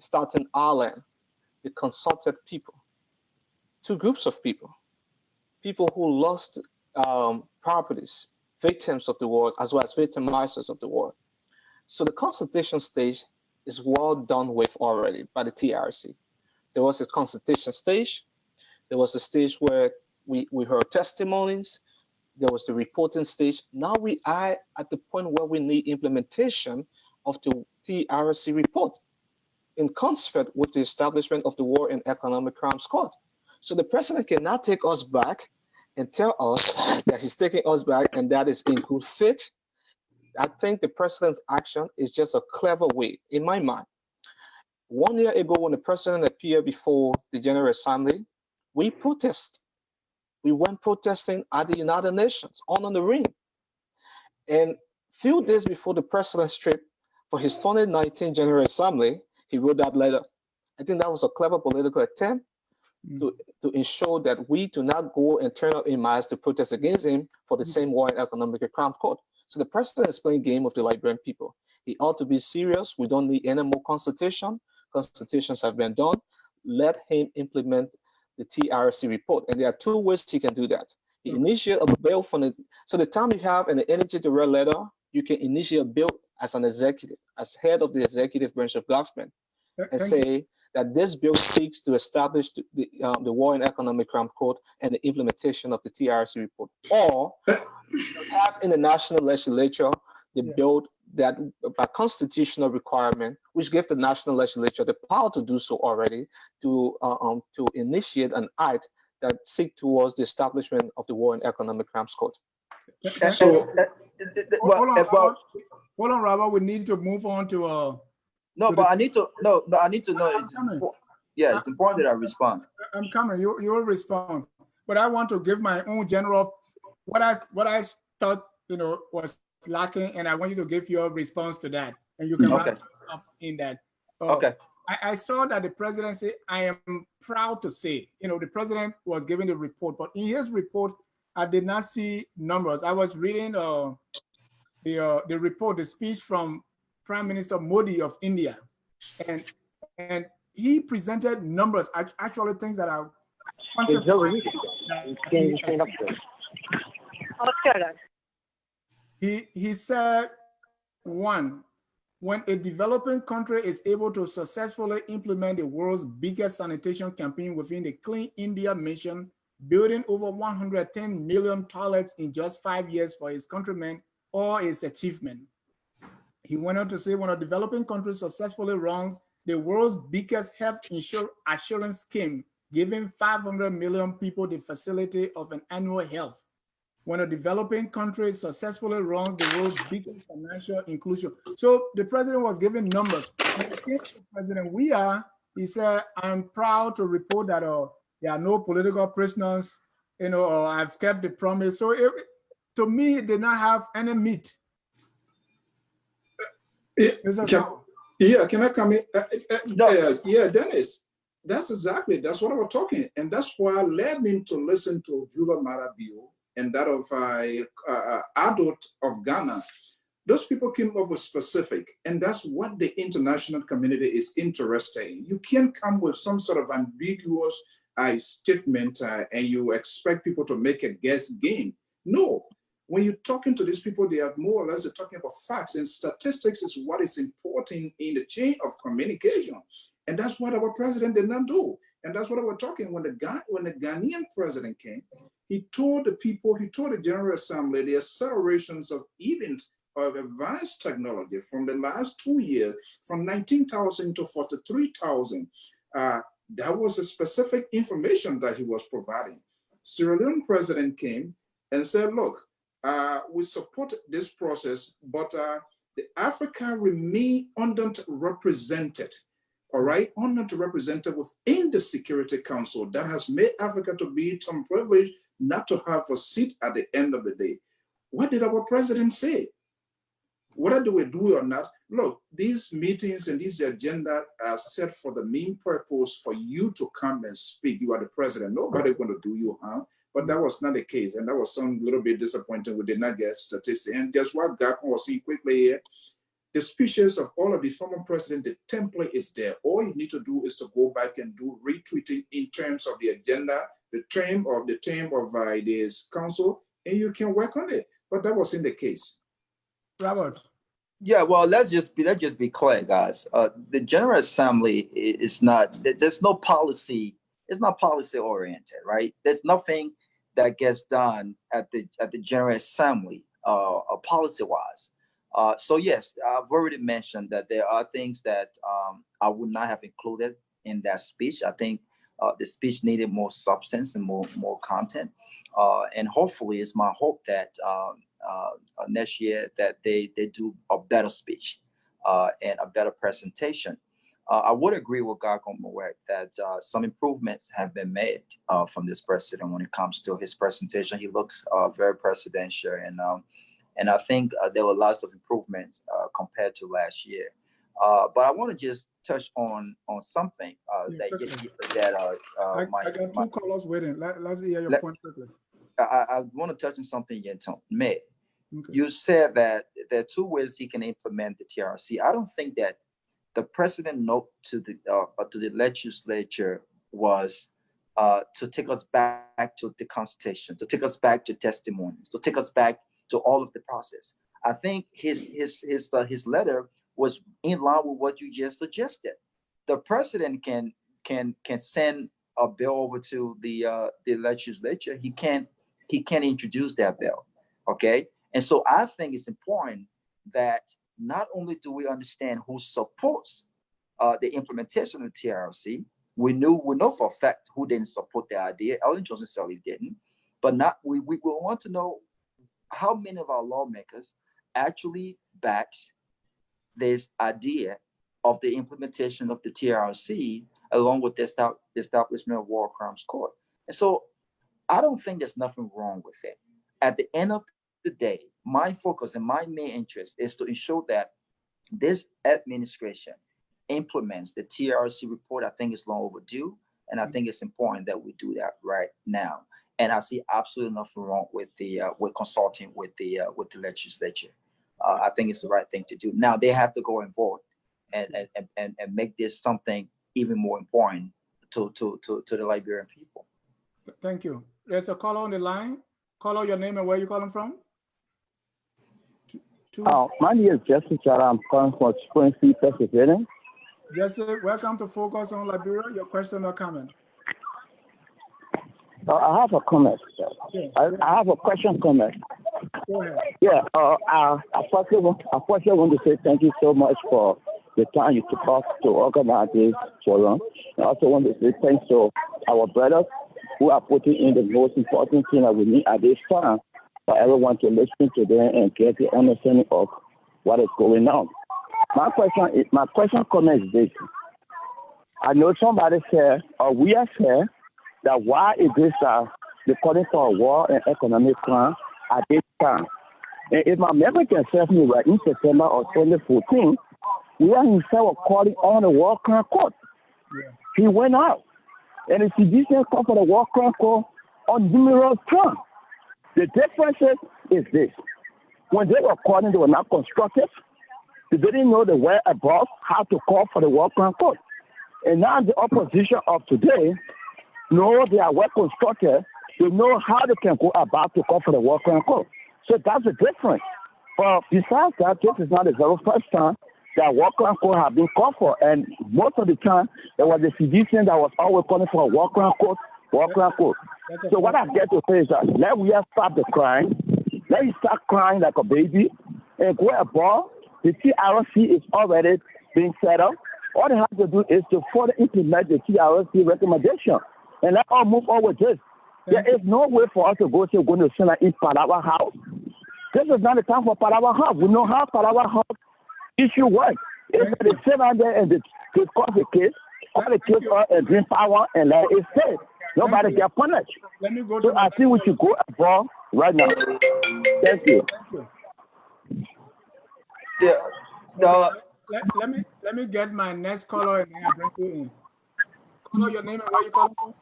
Staten Island. They consulted people, two groups of people who lost properties, victims of the war, as well as victimizers of the war. So the consultation stage is well done with already by the TRC. There was a consultation stage. There was a stage where we heard testimonies. There was the reporting stage. Now we are at the point where we need implementation of the TRC report in concert with the establishment of the War and Economic Crimes Court. So the president cannot take us back and tell us that he's taking us back and that is in good faith. I think the president's action is just a clever way, in my mind. 1 year ago, when the president appeared before the General Assembly, we protested. We went protesting at the United Nations on the ring. And few days before the president's trip for his 2019 General Assembly, he wrote that letter. I think that was a clever political attempt to ensure that we do not go and turn up in mass to protest against him for the same War and Economic Crime Court. So the president is playing game with the Liberian people. He ought to be serious. We don't need any more consultation. Consultations have been done. Let him implement the TRC report. And there are two ways he can do that. He initiate a bill from the, so the time you have in the energy to red letter, you can initiate a bill as an executive, as head of the executive branch of government, and say that this bill seeks to establish the War and Economic Crime Court and the implementation of the TRC report. Or have in the national legislature the bill that by constitutional requirement, which gives the national legislature the power to do so already, to initiate an act that seek towards the establishment of the War and Economic Crimes Court. So, hold on, Robert. We need to move on to I need to know. It's important that I respond. I'm coming. You will respond, but I want to give my own general what I thought was lacking, and I want you to give your response to that, and you can wrap up in that. Okay. I saw that the president said, I am proud to say, the president was giving the report, but in his report, I did not see numbers. I was reading the report, the speech from Prime Minister Modi of India, and he presented numbers, actually things that are quantified. He said, one, when a developing country is able to successfully implement the world's biggest sanitation campaign within the Clean India mission, building over 110 million toilets in just 5 years for his countrymen, or its achievement. He went on to say, when a developing country successfully runs the world's biggest health assurance scheme, giving 500 million people the facility of an annual health. When a developing country successfully runs the world's biggest financial inclusion. So the president was giving numbers. When it came to President Weah, he said, I'm proud to report that there are no political prisoners, I've kept the promise. So to me, it did not have any meat. Can I come in? Dennis, that's what I was talking. And that's why led me to listen to Juba Marabio and that of adult of Ghana. Those people came up with specific, and that's what the international community is interested in. You can't come with some sort of ambiguous statement and you expect people to make a guess game. No, when you're talking to these people, they are more or less talking about facts, and statistics is what is important in the chain of communication. And that's what our president did not do. And that's what I was talking when the Ghanaian president came. He told the people, he told the General Assembly the accelerations of advanced technology from the last 2 years, from 19,000 to 43,000. That was a specific information that he was providing. Sierra Leone president came and said, look, we support this process, but the Africa remain underrepresented. All right, underrepresented within the Security Council. That has made Africa to be some privilege not to have a seat at the end of the day. What did our president say? Whether do we do or not, look, these meetings and this agenda are set for the main purpose for you to come and speak. You are the president. Nobody going to do you harm. But that was not the case. And that was some little bit disappointing. We did not get statistics. And just what Gakon was saying quickly here, the speeches of all of the former president, the template is there. All you need to do is to go back and do retweeting in terms of the agenda, the term of this council, and you can work on it. But that wasn't the case. Robert. Yeah, well, let's just be clear, guys. The General Assembly is not. There's no policy. It's not policy oriented, right? There's nothing that gets done at the General Assembly, policy wise. So yes, I've already mentioned that there are things that I would not have included in that speech. I think the speech needed more substance and more content, and hopefully, it's my hope that. Next year that they do a better speech and a better presentation. I would agree with Gago Mawek that some improvements have been made from this president when it comes to his presentation. He looks very presidential, and I think there were lots of improvements compared to last year. But I want to just touch on something I got two callers waiting. Let's hear your point quickly. I want to touch on something you made. Okay. You said that there are two ways he can implement the TRC. I don't think that the president note to the legislature was to take us back to the Constitution, to take us back to testimonies, to take us back to all of the process. I think his letter was in line with what you just suggested. The president can send a bill over to the legislature. He can introduce that bill. Okay. And so I think it's important that not only do we understand who supports the implementation of the TRC, we know for a fact who didn't support the idea. Ellen Johnson Sirleaf didn't, but we want to know how many of our lawmakers actually backs this idea of the implementation of the TRC along with the establishment of War Crimes Court. And so I don't think there's nothing wrong with it. At the end of the day, my focus and my main interest is to ensure that this administration implements the TRC report. I think it's long overdue, and I think it's important that we do that right now. And I see absolutely nothing wrong with with consulting with the legislature. I think it's the right thing to do. Now they have to go involved and make this something even more important to the Liberian people. Thank you. There's a caller on the line. Caller, your name and where you calling from? My name is Jesse Chara. I'm calling from Springfield, Pennsylvania. Jesse, welcome to Focus on Liberia. Your question or comment? I have a comment. Yeah. I have a question comment. Go ahead. Yeah. I first want to say thank you so much for the time you took off to organize this forum. I also want to say thanks to our brothers who are putting in the most important thing that we need at this time for everyone to listen to them and get the understanding of what is going on. My question comment is this. I know somebody said, or we have said, that why is this the calling for a war and economic crime at this time? And if my memory can serve me right, in September of 2014, we are himself was calling on the War Crime Court. Yeah. He went out. And the CDC called for the War Crime Court on numerous times. The difference is this. When they were calling, they were not constructive. They didn't know the way above how to call for the War Crime Court. And now the opposition of today know they are well constructed. They know how they can go about to call for the War Crime Court. So that's the difference. But besides that, this is not the very first time that War Crime Court have been called for. And most of the time, there was the citizen that was always calling for a War Crime Court, War Crime Court. So what I get to say is that let we stop the crime. Let you start crying like a baby and go above. The TRC is already being set up. All they have to do is to further implement the TRC recommendation. And let's all move on with this. There is no way for us to go to going to send in Palawa House. This is not the time for Palawa House. We know how Palawa House issue works. If they sit down there and discuss the case, all the kids are and bring power and let it stay. Nobody get punished. Let me go so I think we should go abroad right now. Thank you. Thank you. Yeah. Let me get my next caller and then I bring you in. Caller, your name and where you calling from?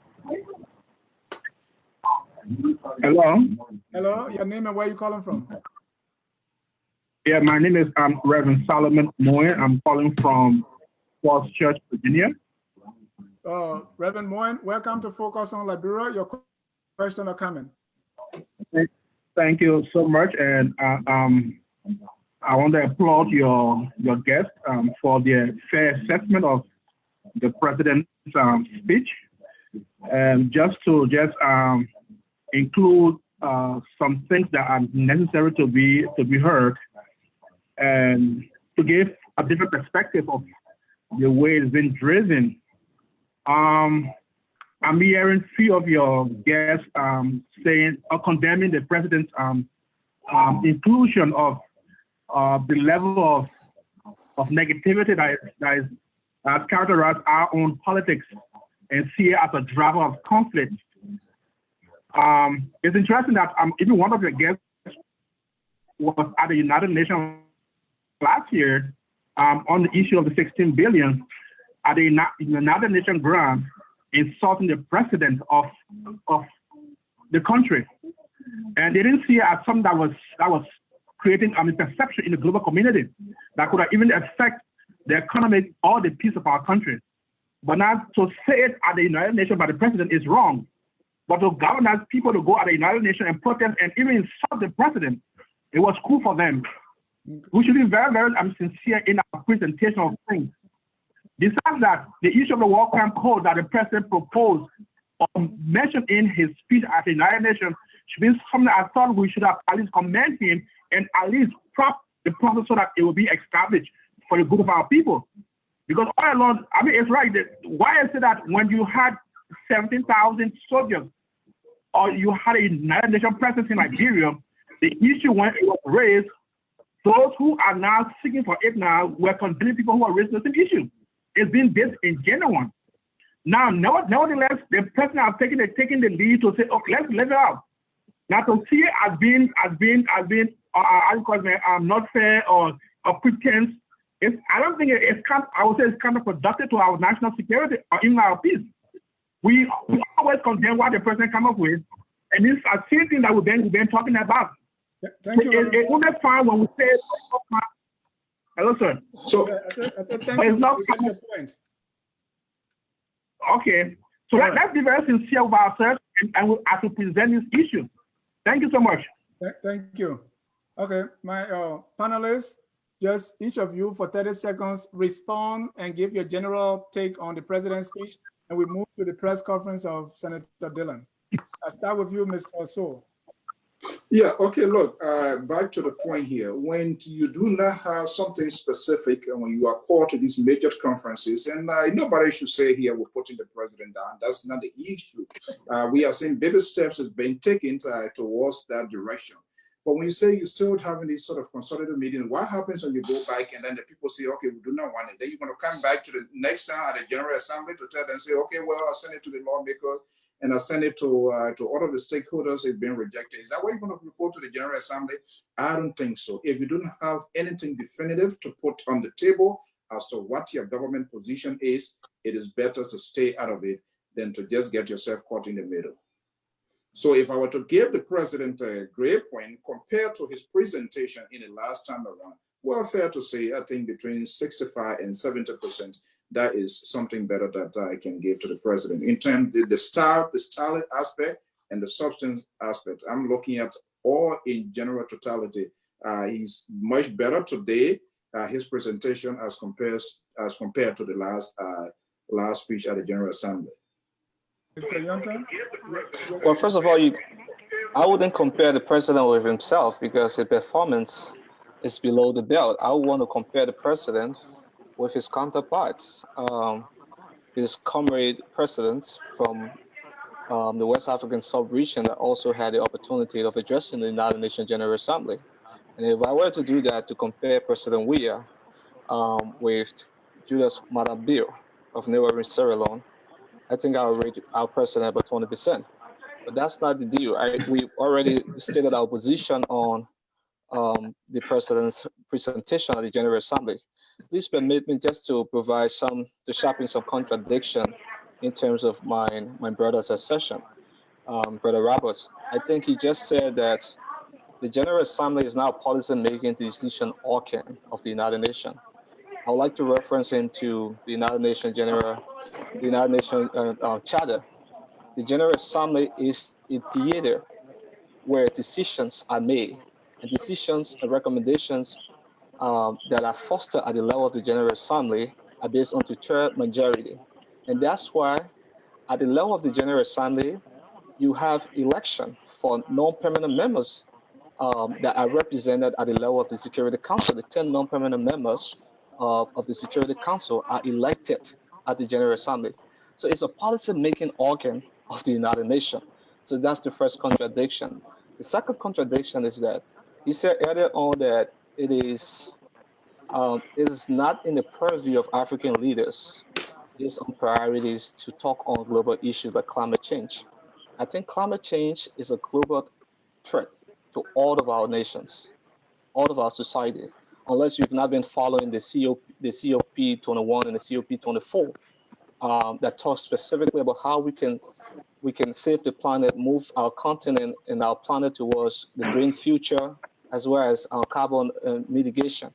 Hello. Hello, your name and where you calling from? Yeah, my name is Reverend Solomon Moyen. I'm calling from Falls Church, Virginia. Reverend Moyen, welcome to Focus on Liberia. Your question or comment? Thank you so much. And I want to applaud your guest for the fair assessment of the president's speech. And just to include some things that are necessary to be heard, and to give a different perspective of the way it's been driven. I'm hearing three of your guests saying or condemning the president's inclusion of the level of negativity that is characterized our own politics and see it as a driver of conflict. It's interesting that even one of your guests was at the United Nations last year on the issue of the 16 billion at the United Nations grant, insulting the president of the country. And they didn't see it as something that was creating a perception in the global community that could even affect the economy or the peace of our country. But now to say it at the United Nations by the president is wrong. But to governors, people to go at the United Nations and protest and even insult the president, it was cool for them. We should be very, very sincere in our presentation of things. Besides that, the issue of the War Crime Code that the president proposed or mentioned in his speech at the United Nations should be something I thought we should have at least commend him and at least prop the process so that it will be established for the good of our people. Because all along, it's right. Why I say that when you had 17,000 soldiers or you had a United Nations presence in Liberia, the issue when it was raised, those who are now seeking for it now were condemning people who are raising the same issue. It's been disingenuous. Now, nevertheless, the president has taken the lead to say, okay, let's let it out. Now to see it as being not fair or pretense, I don't think I would say it's counterproductive to our national security or even our peace. We always condemn what the president come up with, and this is the same thing that we've been talking about. Thank you. It's only fine when we say, hello, sir. So, thank you. Not your point. Okay. So let's be very sincere with ourselves and as we present this issue. Thank you so much. Thank you. Okay, my panelists, just each of you for 30 seconds, respond and give your general take on the president's speech, and we move to the press conference of Senator Dillon. I'll start with you, Mr. So. Yeah, okay, look, back to the point here. When you do not have something specific and when you are called to these major conferences, and nobody should say here we're putting the president down, that's not the issue. We are seeing baby steps has been taken towards that direction. But when you say you're still having this sort of consolidated meeting, what happens when you go back and then the people say, okay, we do not want it? Then you're going to come back to the next time at the General Assembly to tell them, say, okay, well, I'll send it to the lawmakers and I'll send it to all of the stakeholders. It's been rejected. Is that what you're going to report to the General Assembly? I don't think so. If you don't have anything definitive to put on the table as to what your government position is, it is better to stay out of it than to just get yourself caught in the middle. So if I were to give the president a grade point compared to his presentation in the last time around, well, fair to say, I think between 65 and 70%, that is something better that I can give to the president. In terms of the style aspect and the substance aspect, I'm looking at all in general totality. He's much better today, his presentation as compared to the last speech at the General Assembly. Mr. Yonta? Well, first of all, I wouldn't compare the president with himself because his performance is below the belt. I would want to compare the president with his counterparts, his comrade presidents from the West African sub-region that also had the opportunity of addressing the United Nations General Assembly. And if I were to do that, to compare President Weah with Julius Maada Bio of neighboring Sierra Leone, I think I'll rate our president about 20%. But that's not the deal. We've already stated our position on the president's presentation at the General Assembly. Please permit me just to provide to sharpen some contradiction in terms of my brother's assertion, Brother Roberts. I think he just said that the General Assembly is now policy-making decision organ of the United Nations. I would like to reference him to the United Nations Charter. The General Assembly is a theater where decisions are made, and decisions and recommendations that are fostered at the level of the General Assembly are based on two-thirds majority. And that's why at the level of the General Assembly, you have election for non-permanent members that are represented at the level of the Security Council. The 10 non-permanent members of the Security Council are elected at the General Assembly. So it's a policy-making organ of the United Nations. So that's the first contradiction. The second contradiction is that you said earlier on that it is not in the purview of African leaders based on priorities to talk on global issues like climate change. I think climate change is a global threat to all of our nations, all of our society, unless you've not been following the COP21 and the COP24 that talks specifically about how we can save the planet, move our continent and our planet towards the green future, as well as carbon mitigation.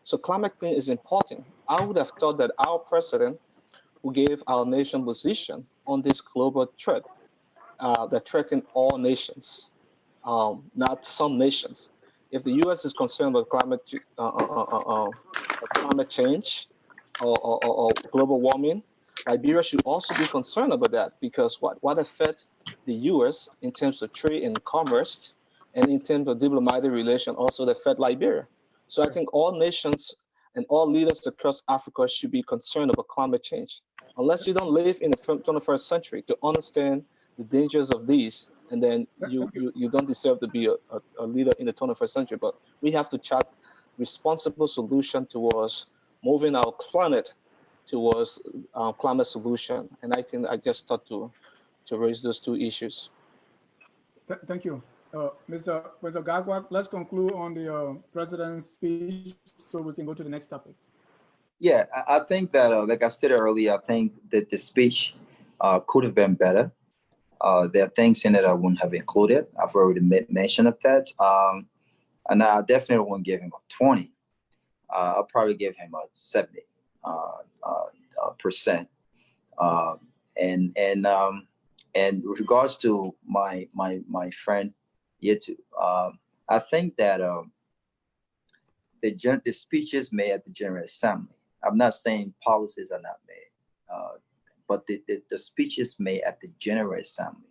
So climate change is important. I would have thought that our president, who gave our nation position on this global threat that threaten all nations, not some nations. If the U.S. is concerned about climate change or global warming, Liberia should also be concerned about that, because what affects the U.S. in terms of trade and commerce and in terms of diplomatic relations also affect Liberia. So I think all nations and all leaders across Africa should be concerned about climate change. Unless you don't live in the 21st century to understand the dangers of these, and then you don't deserve to be a leader in the 21st century. But we have to chart responsible solution towards moving our planet towards climate solution. And I think I just thought to raise those two issues. Thank you. Mr. Gagwak, let's conclude on the president's speech so we can go to the next topic. Yeah, I think that, like I stated earlier, I think that the speech could have been better. There are things in it I wouldn't have included. I've already mentioned of that. And I definitely wouldn't give him a 20. I'll probably give him a 70%. And with regards to my friend Yetu, I think that the speeches made at the General Assembly, I'm not saying policies are not made, but the speeches made at the General Assembly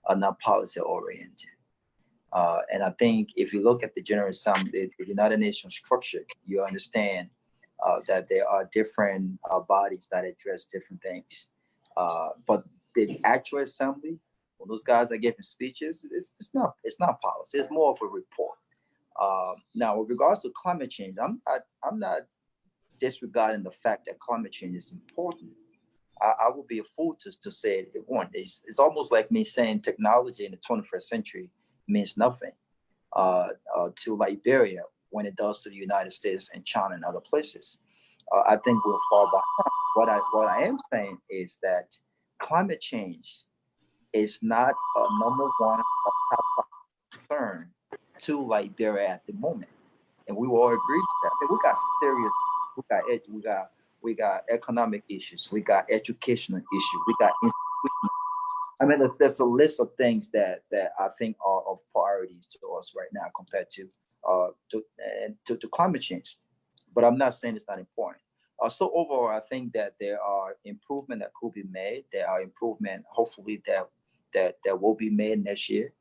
are not policy oriented. And I think if you look at the General Assembly, the United Nations structure, you understand that there are different bodies that address different things. But the actual assembly, when those guys are giving speeches, it's not policy. It's more of a report. Now, with regards to climate change, I'm not disregarding the fact that climate change is important. I would be a fool to say it won't. It's almost like me saying technology in the 21st century means nothing to Liberia when it does to the United States and China and other places. I think we'll fall behind. What I am saying is that climate change is not a number one top concern to Liberia at the moment, and we will all agree to that. I mean, we got serious. We got economic issues. We got educational issues. We got institutional. I mean, there's a list of things that I think are of priorities to us right now compared to climate change. But I'm not saying it's not important. So overall, I think that there are improvements that could be made. There are improvements, hopefully, that will be made next year.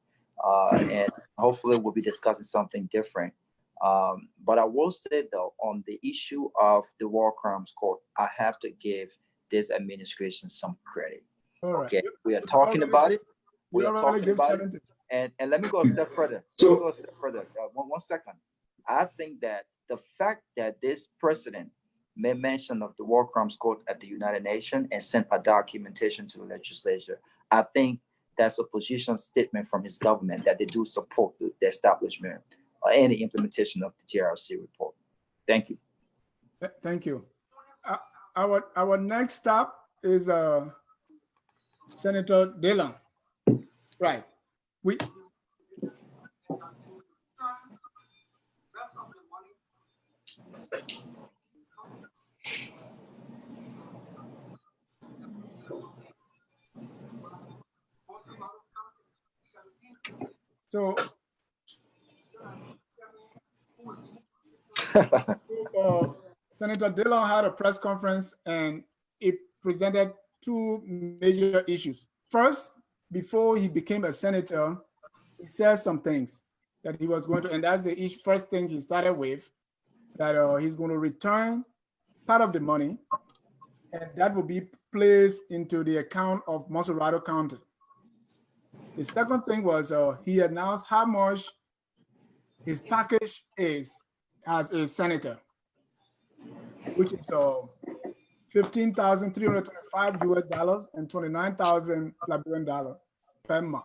And hopefully we'll be discussing something different. But I will say, though, on the issue of the War Crimes Court, I have to give this administration some credit. Right. Okay, we are talking about it. We are talking about it. And let me go a step further. One second. I think that the fact that this president made mention of the War Crimes Court at the United Nations and sent a documentation to the legislature, I think that's a position statement from his government that they do support the establishment and the implementation of the TRC report. Thank you. Thank you. Our next stop is Senator Dillon. Right. So Senator Dillon had a press conference and it presented two major issues. First, before he became a senator, he said some things that he was going to, and that's the first thing he started with, that he's going to return part of the money, and that will be placed into the account of Monserrato County. The second thing was he announced how much his package is as a senator, which is $15,325 US and 29,000 Liberian dollars per month.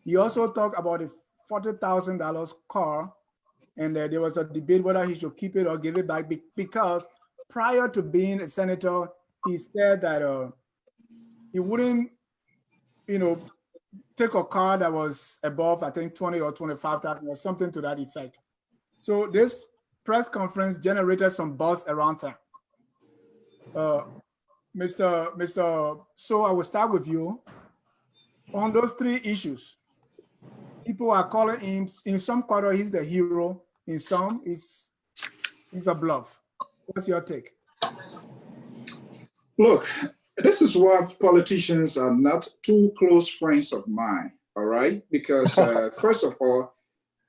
He also talked about a $40,000 car, and there was a debate whether he should keep it or give it back, because prior to being a senator, he said that he wouldn't, take a car that was above, I think, 20 or 25,000 or something to that effect. So this press conference generated some buzz around town. Mr. So I will start with you. On those three issues, people are calling him, in some quarter, he's the hero. In some, he's a bluff. What's your take? Look, this is why politicians are not two close friends of mine, all right? Because first of all,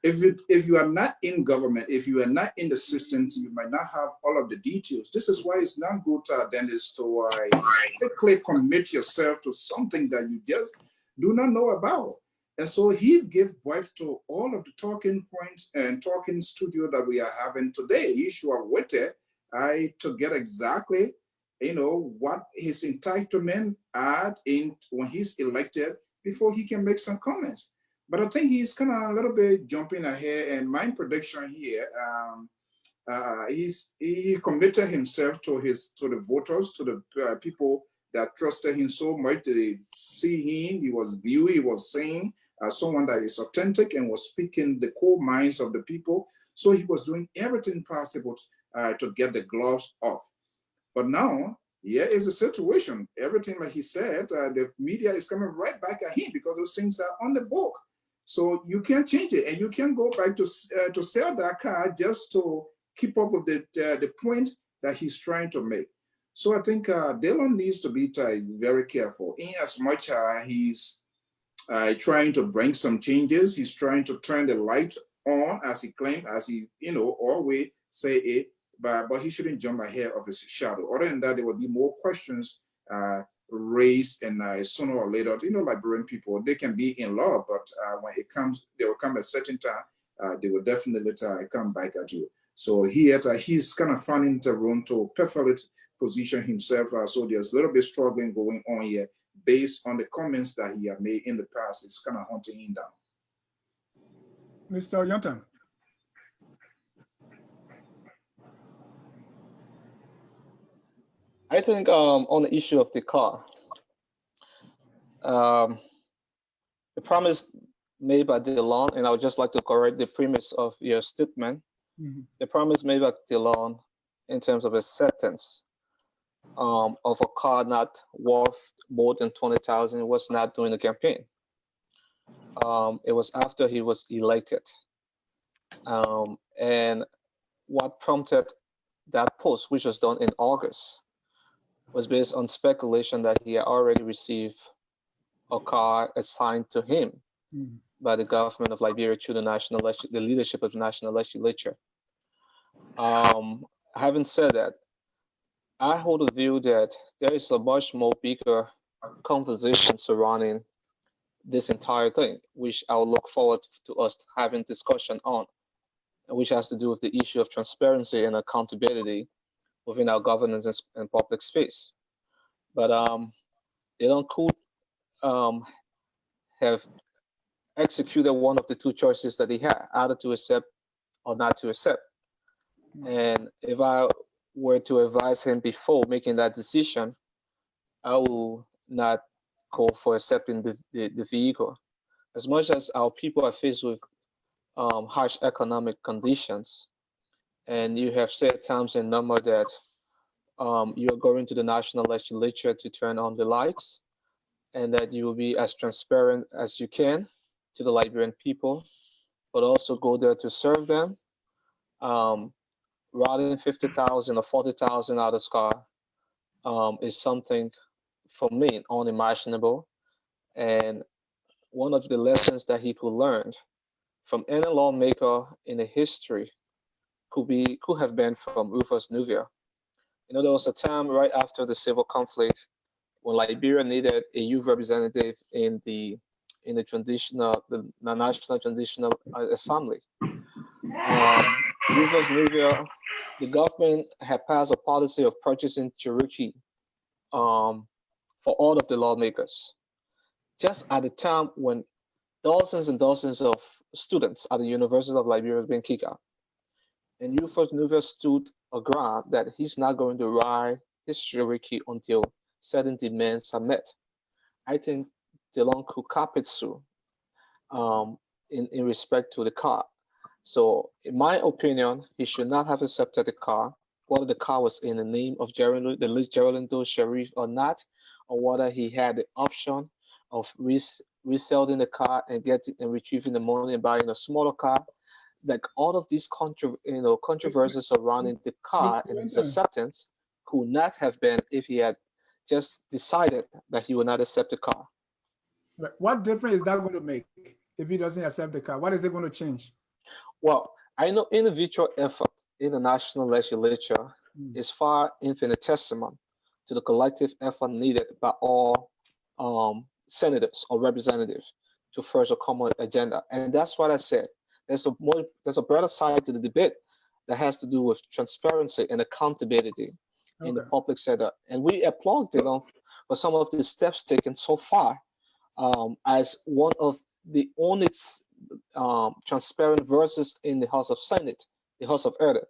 if you are not in government, if you are not in the system, you might not have all of the details. This is why it's not good, Dennis, to quickly commit yourself to something that you just do not know about. And so he gave birth to all of the talking points and talking studio that we are having today. He should have waited to get exactly, what his entitlement are in when he's elected before he can make some comments. But I think he's kind of a little bit jumping ahead. And my prediction here, he committed himself to the voters, to the people that trusted him so much. They see him. He was saying someone that is authentic and was speaking the core minds of the people. So he was doing everything possible to get the gloves off. But now, here is the situation. Everything like he said, the media is coming right back at him because those things are on the book. So you can't change it, and you can't go back to sell that car just to keep up with the point that he's trying to make. So I think Dillon needs to be very careful. In as much he's trying to bring some changes, he's trying to turn the light on, as he claimed, as he always say it. But he shouldn't jump ahead of his shadow. Other than that, there will be more questions raised, and sooner or later, Liberian people, they can be in love, but when it comes, there will come a certain time, they will definitely come back at you. So he's kind of finding the room to perfectly position himself. So there's a little bit struggling going on here based on the comments that he had made in the past. It's kind of hunting him down. Mr. Yontan. I think on the issue of the car, the promise made by Dillon, and I would just like to correct the premise of your statement. Mm-hmm. The promise made by Dillon in terms of acceptance of a car not worth more than 20,000 was not during the campaign. It was after he was elected. And what prompted that post, which was done in August, was based on speculation that he had already received a car assigned to him by the government of Liberia through the leadership of the national legislature. Having said that, I hold the view that there is a much more bigger conversation surrounding this entire thing, which I will look forward to us having discussion on, which has to do with the issue of transparency and accountability within our governance and public space. But Dillon could have executed one of the two choices that he had, either to accept or not to accept. And if I were to advise him before making that decision, I will not go for accepting the vehicle. As much as our people are faced with harsh economic conditions, and you have said times and number that you're going to the national legislature to turn on the lights, and that you will be as transparent as you can to the Liberian people, but also go there to serve them. routing 50,000 or 40,000 out of this car is something for me unimaginable. And one of the lessons that he could learn from any lawmaker in the history could have been from Rufus Nuvia. You know, there was a time right after the civil conflict when Liberia needed a youth representative in the National Transitional Assembly. Rufus Nuvia, the government had passed a policy of purchasing Cherokee for all of the lawmakers. Just at the time when dozens and dozens of students at the University of Liberia were being kicked out. And Rufus Nuvia stood a ground that he's not going to ride his Cherokee until certain demands are met. I think Dillon could capitulate in respect to the car. So in my opinion, he should not have accepted the car, whether the car was in the name of the late Geraldine Doe Sharif or not, or whether he had the option of reselling the car and retrieving the money and buying a smaller car. Like all of these controversies surrounding the car and its acceptance could not have been if he had just decided that he would not accept the car. What difference is that going to make if he doesn't accept the car? What is it going to change? Well, I know individual effort in the national legislature is far infinitesimal to the collective effort needed by all senators or representatives to further a common agenda. And that's what I said. There's a broader side to the debate that has to do with transparency and accountability in the public sector. And we applaud Dillon for some of the steps taken so far as one of the only transparent voices in the House of Senate, the House of Order,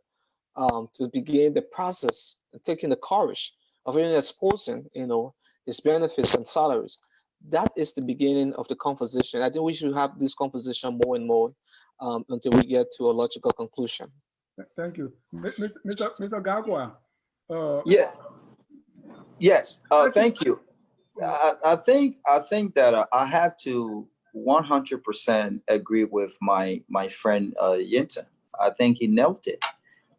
to begin the process and taking the courage of even exposing, his benefits and salaries. That is the beginning of the conversation. I think we should have this conversation more and more until we get to a logical conclusion. Thank you, Mr. Gagwa. Yes. Thank you. I think that I have to 100% agree with my friend Yinton. I think he nailed it.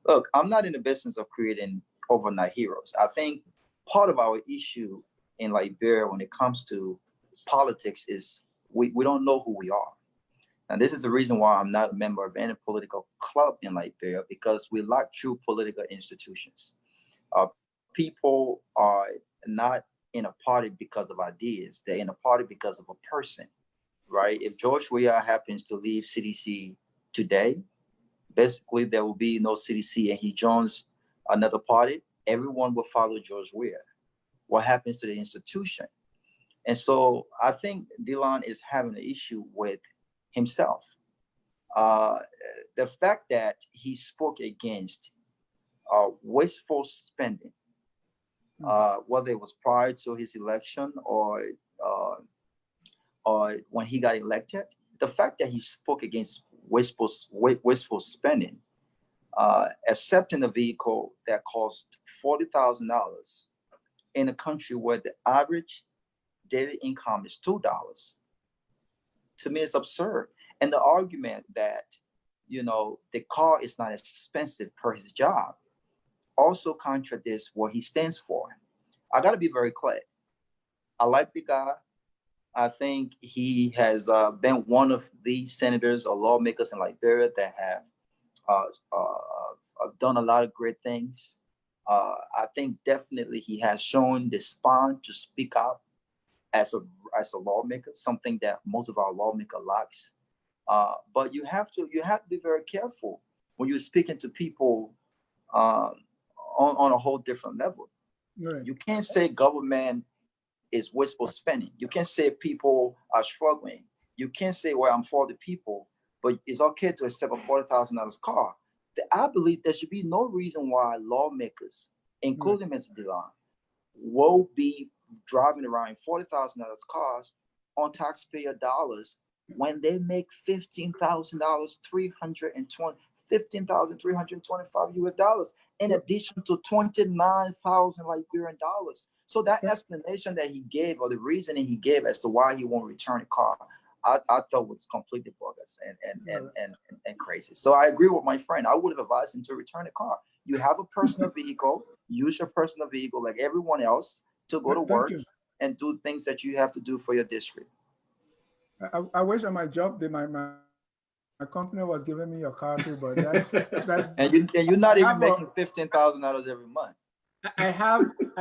Look, I'm not in the business of creating overnight heroes. I think part of our issue in Liberia when it comes to politics is we don't know who we are. And this is the reason why I'm not a member of any political club in Liberia, because we lack true political institutions. People are not in a party because of ideas. They're in a party because of a person, right? If George Weah happens to leave CDC today, basically there will be no CDC and he joins another party, everyone will follow George Weah. What happens to the institution? And so I think Dillon is having an issue with himself. The fact that he spoke against wasteful spending, whether it was prior to his election or when he got elected, the fact that he spoke against wasteful spending, accepting a vehicle that cost $40,000 in a country where the average daily income is $2, to me it's absurd. And the argument that the car is not expensive per his job also contradicts what he stands for. I got to be very clear. I like the guy. I think he has been one of the senators or lawmakers in Liberia that have done a lot of great things. I think definitely he has shown the spine to speak up as a lawmaker, something that most of our lawmakers lacks. But you have to be very careful when you're speaking to people on a whole different level. Right. You can't say government is wasteful spending. You can't say people are struggling. You can't say, well, I'm for the people, but it's okay to accept a $40,000 car. I believe there should be no reason why lawmakers, including Mr. Dillon, will be driving around $40,000 cars on taxpayer dollars when they make $15,325 US, in addition to 29,000 Liberian dollars. So that explanation that he gave, or the reasoning he gave as to why he won't return a car, I thought was completely bogus and crazy. So I agree with my friend. I would have advised him to return the car. You have a personal vehicle, use your personal vehicle like everyone else to go to work and do things that you have to do for your district. I wish on my job that my company was giving me your car too, but that's and you're not even making $15,000 every month. I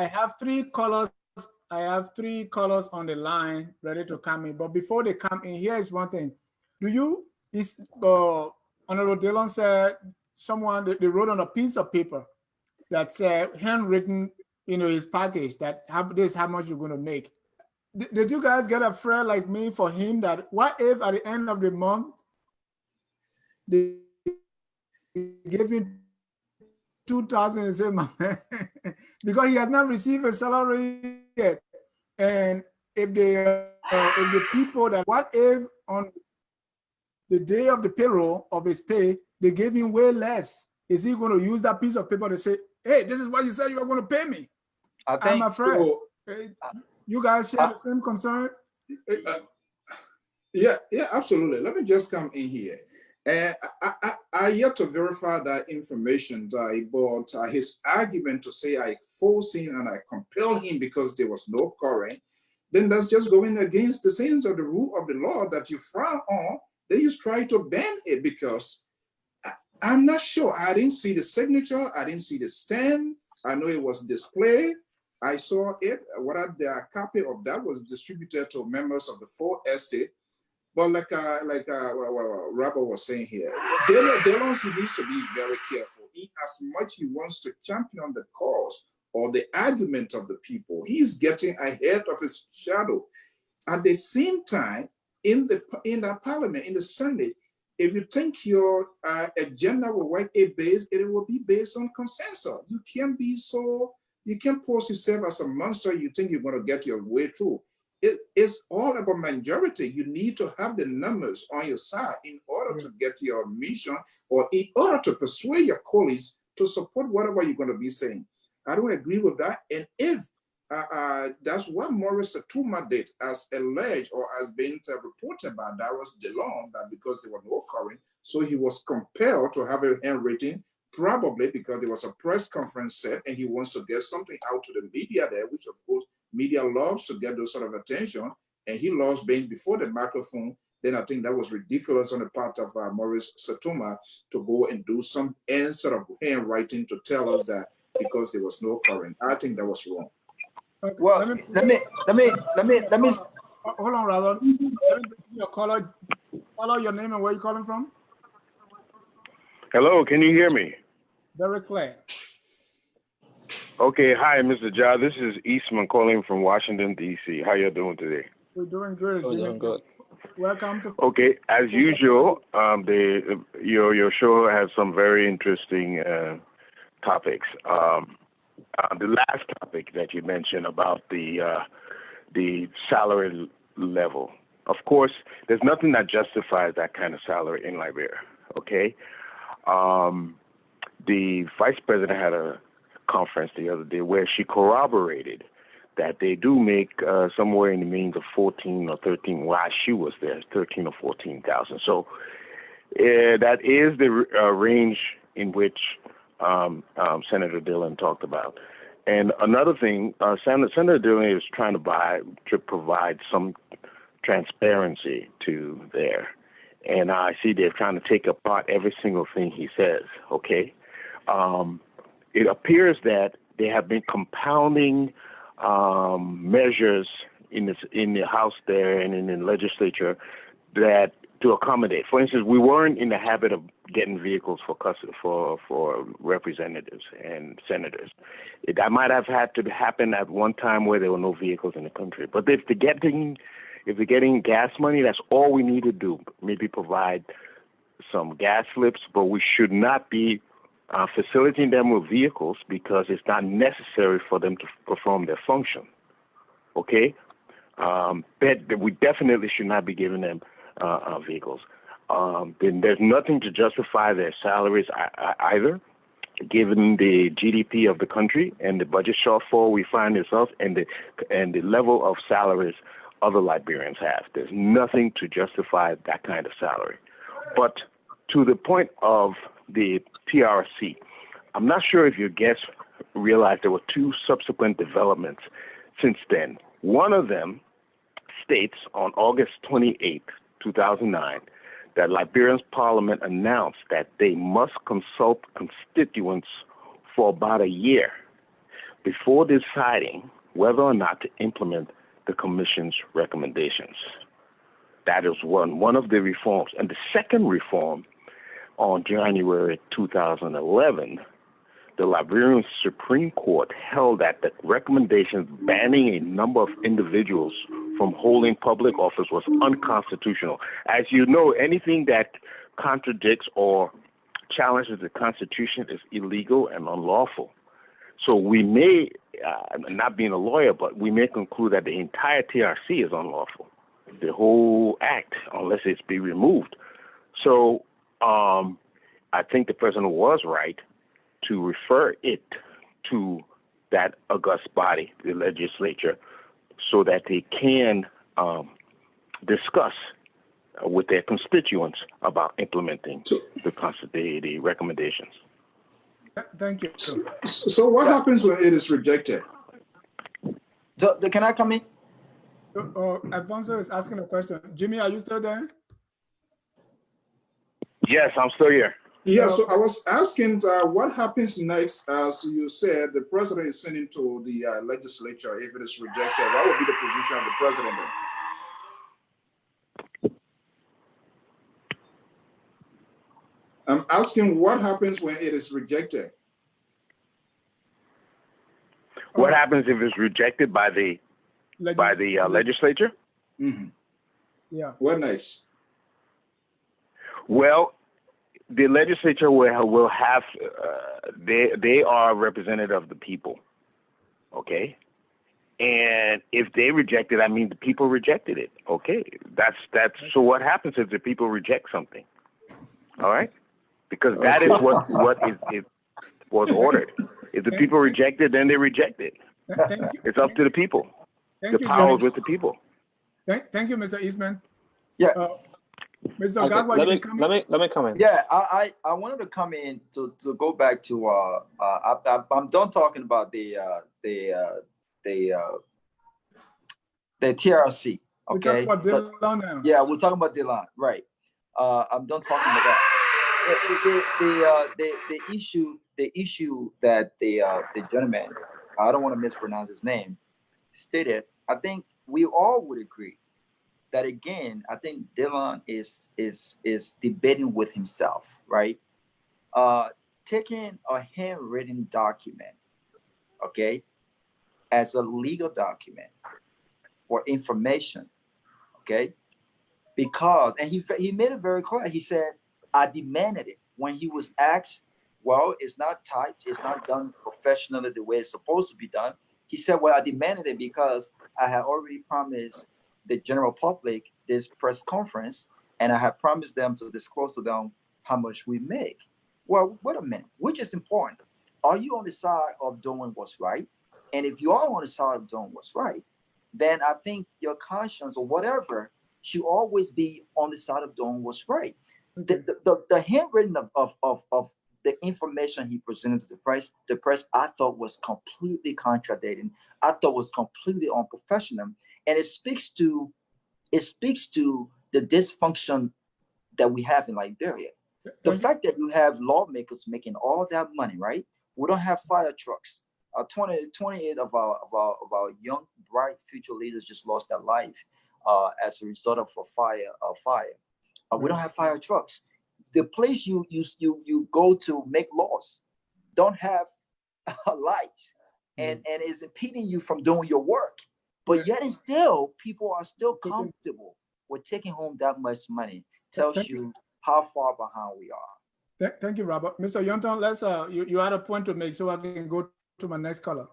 have 3 colors. I have 3 colors on the line ready to come in. But before they come in, here is one thing. Honorable Dillon said someone they wrote on a piece of paper that said handwritten, his package that this is how much you're going to make. Did you guys get a friend like me for him that what if at the end of the month they give him 2,000 and say, because he has not received a salary yet, and if the people that what if on the day of the payroll of his pay they gave him way less, is he going to use that piece of paper to say, hey, this is what you said you were going to pay me? I'm afraid. You guys share the same concern? Yeah, absolutely. Let me just come in here. I yet to verify that information, but his argument to say I force him and I compel him because there was no current, then that's just going against the sayings of the rule of the law that you frown on. Then you try to ban it because I'm not sure. I didn't see the signature. I didn't see the stamp. I know it was displayed. I saw it. The copy of that was distributed to members of the 4th estate. But like Robert was saying here, Dillon needs to be very careful. As much he wants to champion the cause or the argument of the people, he's getting ahead of his shadow. At the same time, in the parliament, in the Senate, if you think your agenda will work it will be based on consensus. You can't pose yourself as a monster. You think you're going to get your way through. It's all about majority. You need to have the numbers on your side in order to get your mission or in order to persuade your colleagues to support whatever you're going to be saying. I don't agree with that. And if that's what Maurice Satuma did, as alleged or as being reported by Dillon, that because there was no current, so he was compelled to have a handwritten, probably because there was a press conference set and he wants to get something out to the media there, which of course media loves to get those sort of attention, and he loves being before the microphone. Then I think that was ridiculous on the part of Maurice Satuma to go and do any sort of handwriting to tell us that because there was no current. I think that was wrong. Okay. Well, let me. Hold on, Robert. Let me your caller. Follow your name and where you calling from. Hello, can you hear me? Very clear. Okay, hi, Mr. Ja. This is Eastman calling from Washington, D.C. How you doing today? We're doing good. We're doing good. Welcome to. Okay, as usual, your show has some very interesting topics. The last topic that you mentioned about the salary level. Of course, there's nothing that justifies that kind of salary in Liberia. Okay, the vice president had a conference the other day where she corroborated that they do make somewhere in the means of 14 or 13 while she was there, 13 or 14,000. So that is the range in which Senator Dillon talked about. And another thing, Senator Dillon is trying to provide some transparency to there. And I see they're trying to take apart every single thing he says, okay? It appears that they have been compounding measures in the House there and in the legislature that to accommodate. For instance, we weren't in the habit of getting vehicles for representatives and senators. That might have had to happen at one time where there were no vehicles in the country. But if they're getting gas money, that's all we need to do. Maybe provide some gas slips, but we should not be facilitating them with vehicles because it's not necessary for them to perform their function. Okay? We definitely should not be giving them vehicles. Then there's nothing to justify their salaries either, given the GDP of the country and the budget shortfall we find ourselves and the level of salaries other Liberians have. There's nothing to justify that kind of salary. But to the point of the TRC, I'm not sure if your guests realize there were two subsequent developments since then. One of them states on August 28, 2009, that Liberia's parliament announced that they must consult constituents for about a year before deciding whether or not to implement the commission's recommendations. That is one of the reforms. And the second reform, on January 2011, the Liberian Supreme Court held that the recommendations banning a number of individuals from holding public office was unconstitutional. As you know, anything that contradicts or challenges the Constitution is illegal and unlawful. So we may, not being a lawyer, but we may conclude that the entire TRC is unlawful, the whole act, unless it's be removed. So I think the president was right to refer it to that august body, the legislature, so that they can discuss with their constituents about implementing the recommendations. Thank you. So what happens when it is rejected? So, can I come in? Alfonso is asking a question. Jimmy, are you still there? Yes, I'm still here. Yeah, so I was asking what happens next, as you said, the president is sending to the legislature. If it is rejected, what would be the position of the president then? I'm asking what happens when it is rejected. What happens if it's rejected by the legislature? Mm-hmm. Yeah. What next? Well, the legislature will have they are representative of the people, okay? And if they reject it, I mean the people rejected it, okay? That's so. What happens if the people reject something? All right, because that is what it was ordered. If the people reject it, then they reject it. It's up to the people. The power is with the people. Thank you, Mr. Eastman. Yeah. Mr. Okay, Gagwa, let me come in. Yeah, I wanted to come in to go back to I'm done talking about the TRC. Okay. We're talking about Dillon now. Yeah, we're talking about Dillon, right? I'm done talking about that. The issue that the gentleman, I don't want to mispronounce his name, stated. I think we all would agree that, again, I think Dillon is debating with himself, right? Taking a handwritten document, okay, as a legal document for information, okay, because, and he made it very clear. He said, I demanded it. When he was asked, well, it's not typed, it's not done professionally the way it's supposed to be done. He said, well, I demanded it because I had already promised the general public this press conference, and I had promised them to disclose to them how much we make. Well, wait a minute, which is important? Are you on the side of doing what's right? And if you are on the side of doing what's right, then I think your conscience or whatever should always be on the side of doing what's right. The handwritten of the information he presented to the press, I thought was completely contradicting. I thought was completely unprofessional. And it speaks to the dysfunction that we have in Liberia. The fact that you have lawmakers making all that money, right? We don't have fire trucks. 28 of our young, bright future leaders just lost their life as a result of a fire. We don't have fire trucks. The place you go to make laws don't have a light, and is impeding you from doing your work. But yet and still, people are still comfortable with taking home that much money. Tells you how far behind we are. Thank you, Robert. Mr. Yonton, let's you had a point to make, so I can go to my next caller.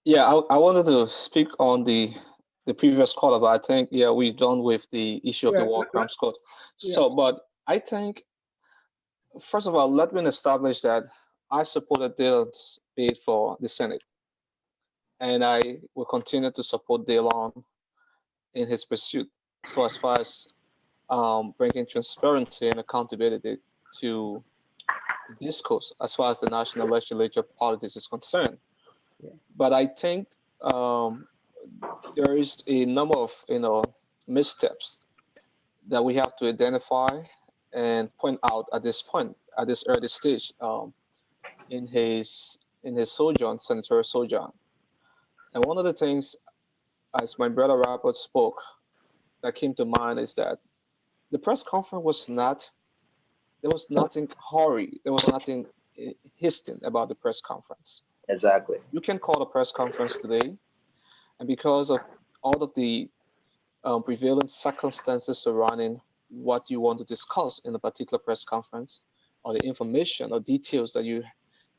Yeah, I wanted to speak on the previous caller, but I think we're done with the issue of the War Crimes Code. So, but I think, first of all, let me establish that I supported Dillon's bid for the Senate, and I will continue to support Dillon in his pursuit. So as far as bringing transparency and accountability to discourse as far as the national legislature politics is concerned. But I think there is a number of missteps that we have to identify and point out at this early stage in his sojourn, senatorial sojourn. And one of the things, as my brother Robert spoke, that came to mind is that the press conference was not. There was nothing hurry. There was nothing hasting about the press conference. Exactly. You can call a press conference today, and because of all of the prevailing circumstances surrounding what you want to discuss in a particular press conference, or the information or details that you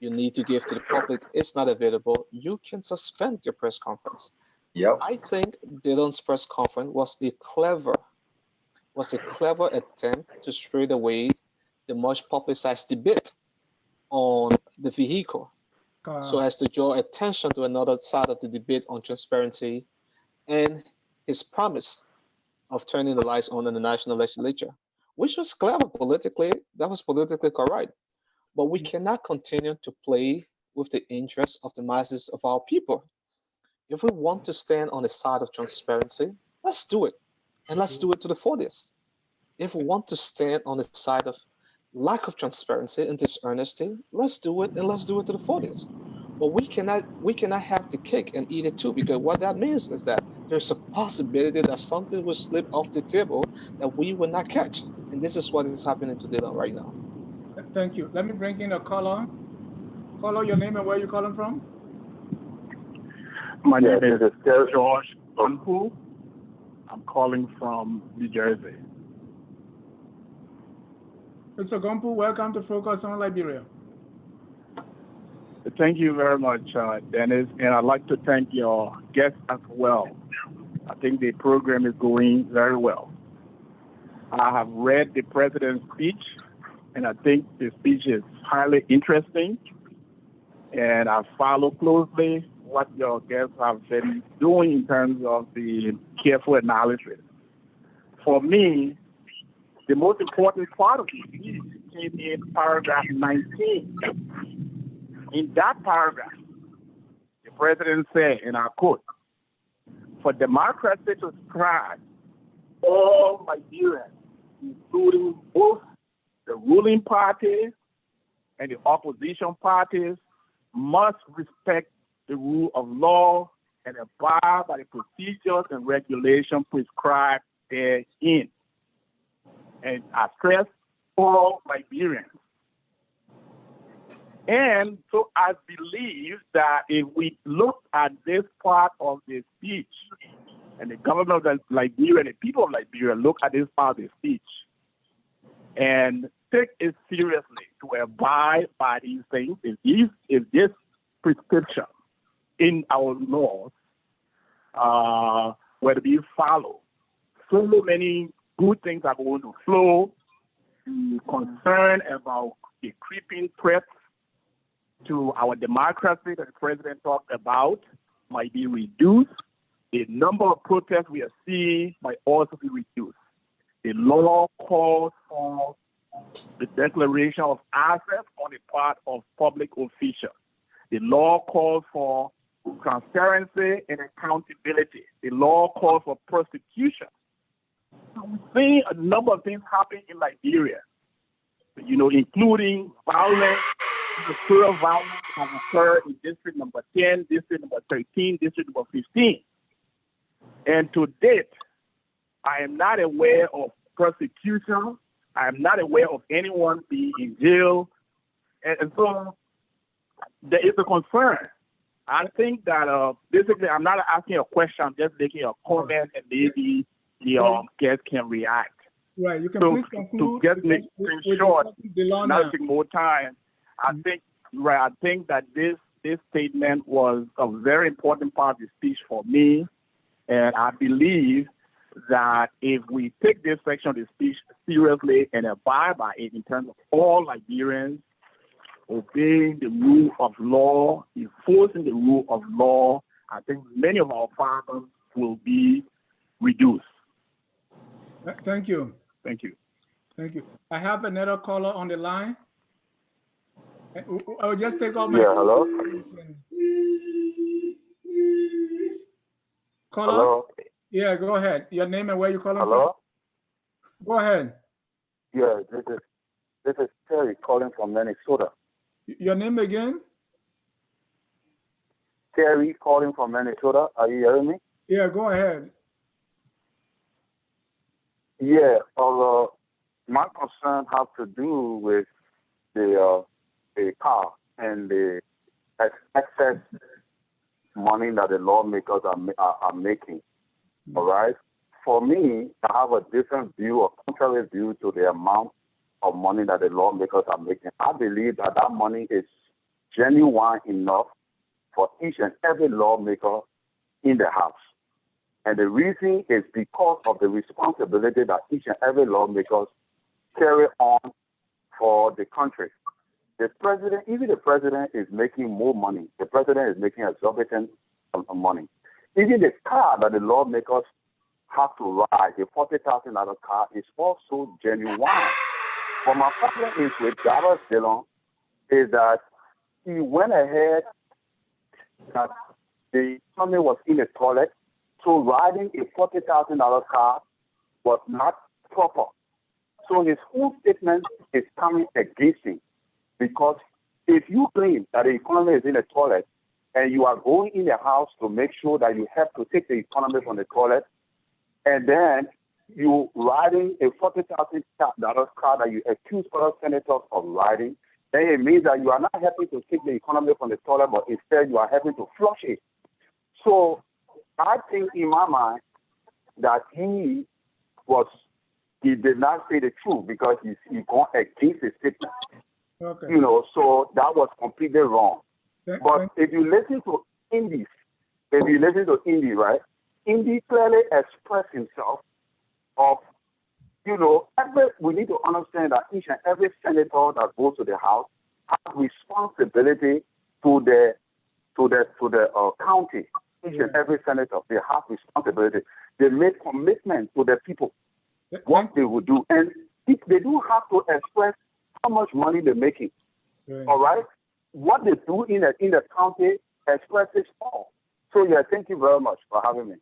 need to give to the public is not available, you can suspend your press conference. Yep. I think Dillon's press conference was a clever attempt to straight away the much publicized debate on the vehicle, so as to draw attention to another side of the debate on transparency and his promise of turning the lights on in the national legislature, which was clever politically. That was politically correct. But we cannot continue to play with the interests of the masses of our people. If we want to stand on the side of transparency, let's do it. And let's do it to the fullest. If we want to stand on the side of lack of transparency and dishonesty, let's do it, and let's do it to the fullest. But we cannot have the cake and eat it too, because what that means is that there's a possibility that something will slip off the table that we will not catch. And this is what is happening to Dillon right now. Thank you. Let me bring in a caller. Caller, your name and where you calling from? My name is George Unpool. I'm calling from New Jersey. Mr. Gumpu, welcome to Focus on Liberia. Thank you very much, Dennis, and I'd like to thank your guests as well. I think the program is going very well. I have read the president's speech, and I think the speech is highly interesting, and I follow closely what your guests have been doing in terms of the careful analysis. For me, the most important part of the speech came in paragraph 19. In that paragraph, the president said, and I quote, "For democracy to thrive, all Liberians, including both the ruling parties and the opposition parties, must respect the rule of law and abide by the procedures and regulations prescribed therein." And I stress all Liberians. And so I believe that if we look at this part of the speech, and the government of Liberia and the people of Liberia look at this part of the speech and take it seriously to abide by these things, if this prescription in our laws were to be followed, so many good things are going to flow. The concern about the creeping threats to our democracy that the president talked about might be reduced. The number of protests we are seeing might also be reduced. The law calls for the declaration of assets on the part of public officials. The law calls for transparency and accountability. The law calls for prosecution. We're seeing a number of things happening in Liberia, including violence, material violence that occurred in district number 10, district number 13, district number 15. And to date, I am not aware of prosecution. I am not aware of anyone being in jail. And so there is a concern. I think that basically I'm not asking a question, I'm just making a comment, and maybe the guest can react. Right, you can so please conclude. To get things short, not taking more time, I think that this statement was a very important part of the speech for me, and I believe that if we take this section of the speech seriously and abide by it in terms of all Liberians obeying the rule of law, enforcing the rule of law, I think many of our problems will be reduced. Thank you. Thank you. Thank you. I have another caller on the line. I'll just take off my. Yeah, hello? Caller? Hello? Yeah, go ahead. Your name and where you calling Hello? from? Go ahead. Yeah, this is Terry calling from Minnesota. Your name again? Terry calling from Minnesota. Are you hearing me? Yeah, go ahead. Yeah, my concern has to do with the car and the excess money that the lawmakers are making. All right. For me, I have a different view, a contrary view to the amount of money that the lawmakers are making. I believe that that money is genuine enough for each and every lawmaker in the House. And the reason is because of the responsibility that each and every lawmaker carry on for the country. The president, even the president is making more money. The president is making exorbitant money. Even the car that the lawmakers have to ride, the $40,000 car, is also genuine. But my problem is with Dillon is that he went ahead that the economy was in the toilet, so riding a $40,000 car was not proper. So his whole statement is coming against him, because if you claim that the economy is in the toilet and you are going in the House to make sure that you have to take the economy from the toilet, and then you riding a $40,000 car that you accuse other senators of riding, then it means that you are not happy to take the economy from the toilet, but instead you are having to flush it. So I think in my mind that he did not say the truth, because he gone against his statement. Okay. You know, so that was completely wrong. But if you listen to Indy, right, Indy clearly expressed himself of, you know, we need to understand that each and every senator that goes to the House has responsibility to the county. Each and every senator, they have responsibility. They make commitment to the people what they will do, and if they do have to express how much money they're making. Right. All right, what they do in the county expresses all. So yeah, thank you very much for having me.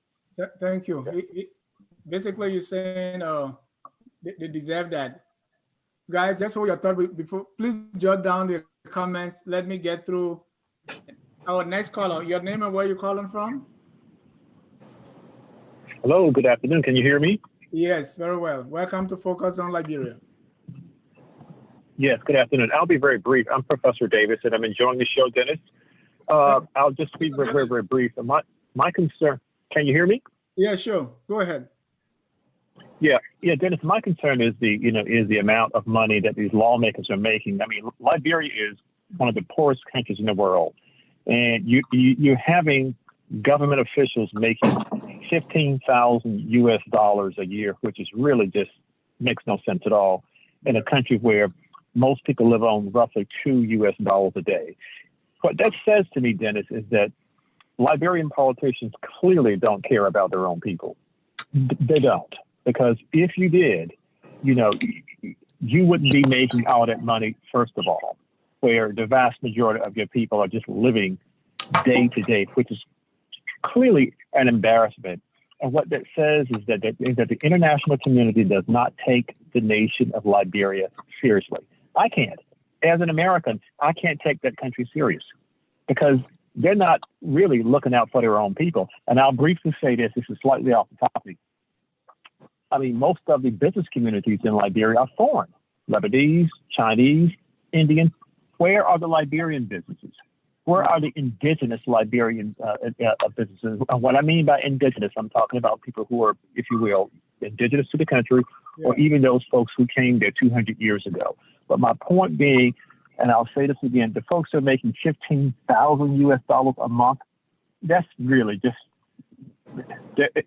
Thank you. Yeah. Basically, you're saying they deserve that. Guys, just hold your thought before. Please jot down the comments. Let me get through our next caller. Your name and where you're calling from? Hello, good afternoon. Can you hear me? Yes, very well. Welcome to Focus on Liberia. Yes, good afternoon. I'll be very brief. I'm Professor Davis, and I'm enjoying the show, Dennis. I'll just be very, very brief. My concern, can you hear me? Yeah, sure. Go ahead. Yeah, Dennis, my concern is the amount of money that these lawmakers are making. I mean, Liberia is one of the poorest countries in the world, and you're having government officials making $15,000 a year, which is really just makes no sense at all in a country where most people live on roughly $2 a day. What that says to me, Dennis, is that Liberian politicians clearly don't care about their own people. They don't, because if you did, you wouldn't be making all that money, first of all, where the vast majority of your people are just living day to day, which is clearly an embarrassment. And what that says is that the international community does not take the nation of Liberia seriously. I can't. As an American, I can't take that country serious, because they're not really looking out for their own people. And I'll briefly say this is slightly off the topic. I mean, most of the business communities in Liberia are foreign: Lebanese, Chinese, Indian. Where are the Liberian businesses? Where are the indigenous Liberian businesses? And what I mean by indigenous, I'm talking about people who are, if you will, indigenous to the country, or even those folks who came there 200 years ago. But my point being, and I'll say this again, the folks who are making $15,000 a month, that's really just,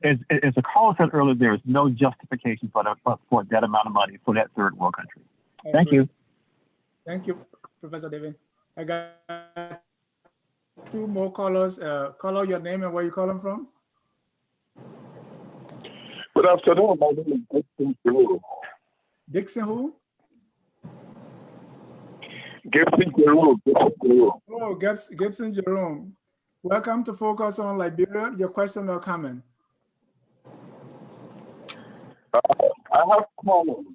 as a caller said earlier, there is no justification for that amount of money for that third world country. Thank you. Thank you, Professor David. I got two more callers. Caller, your name and where you calling from? Good afternoon. My name is Dixon. Dixon who? Gibson Jerome. Oh, Gibson Jerome. Welcome to Focus on Liberia. Your question or comment? I have comments.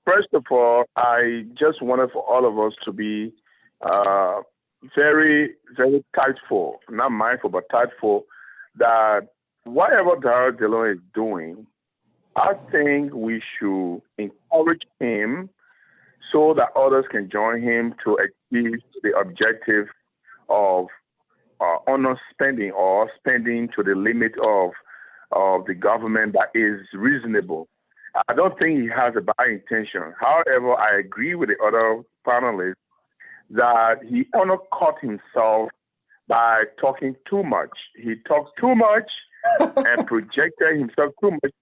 First of all, I just wanted for all of us to be very, very tactful, not mindful, but tactful, that whatever Dr. Dillon is doing, I think we should encourage him so that others can join him to achieve the objective of honor spending or spending to the limit of the government that is reasonable. I don't think he has a bad intention. However, I agree with the other panelists that he undercut himself by talking too much. He talked too much and projected himself too much.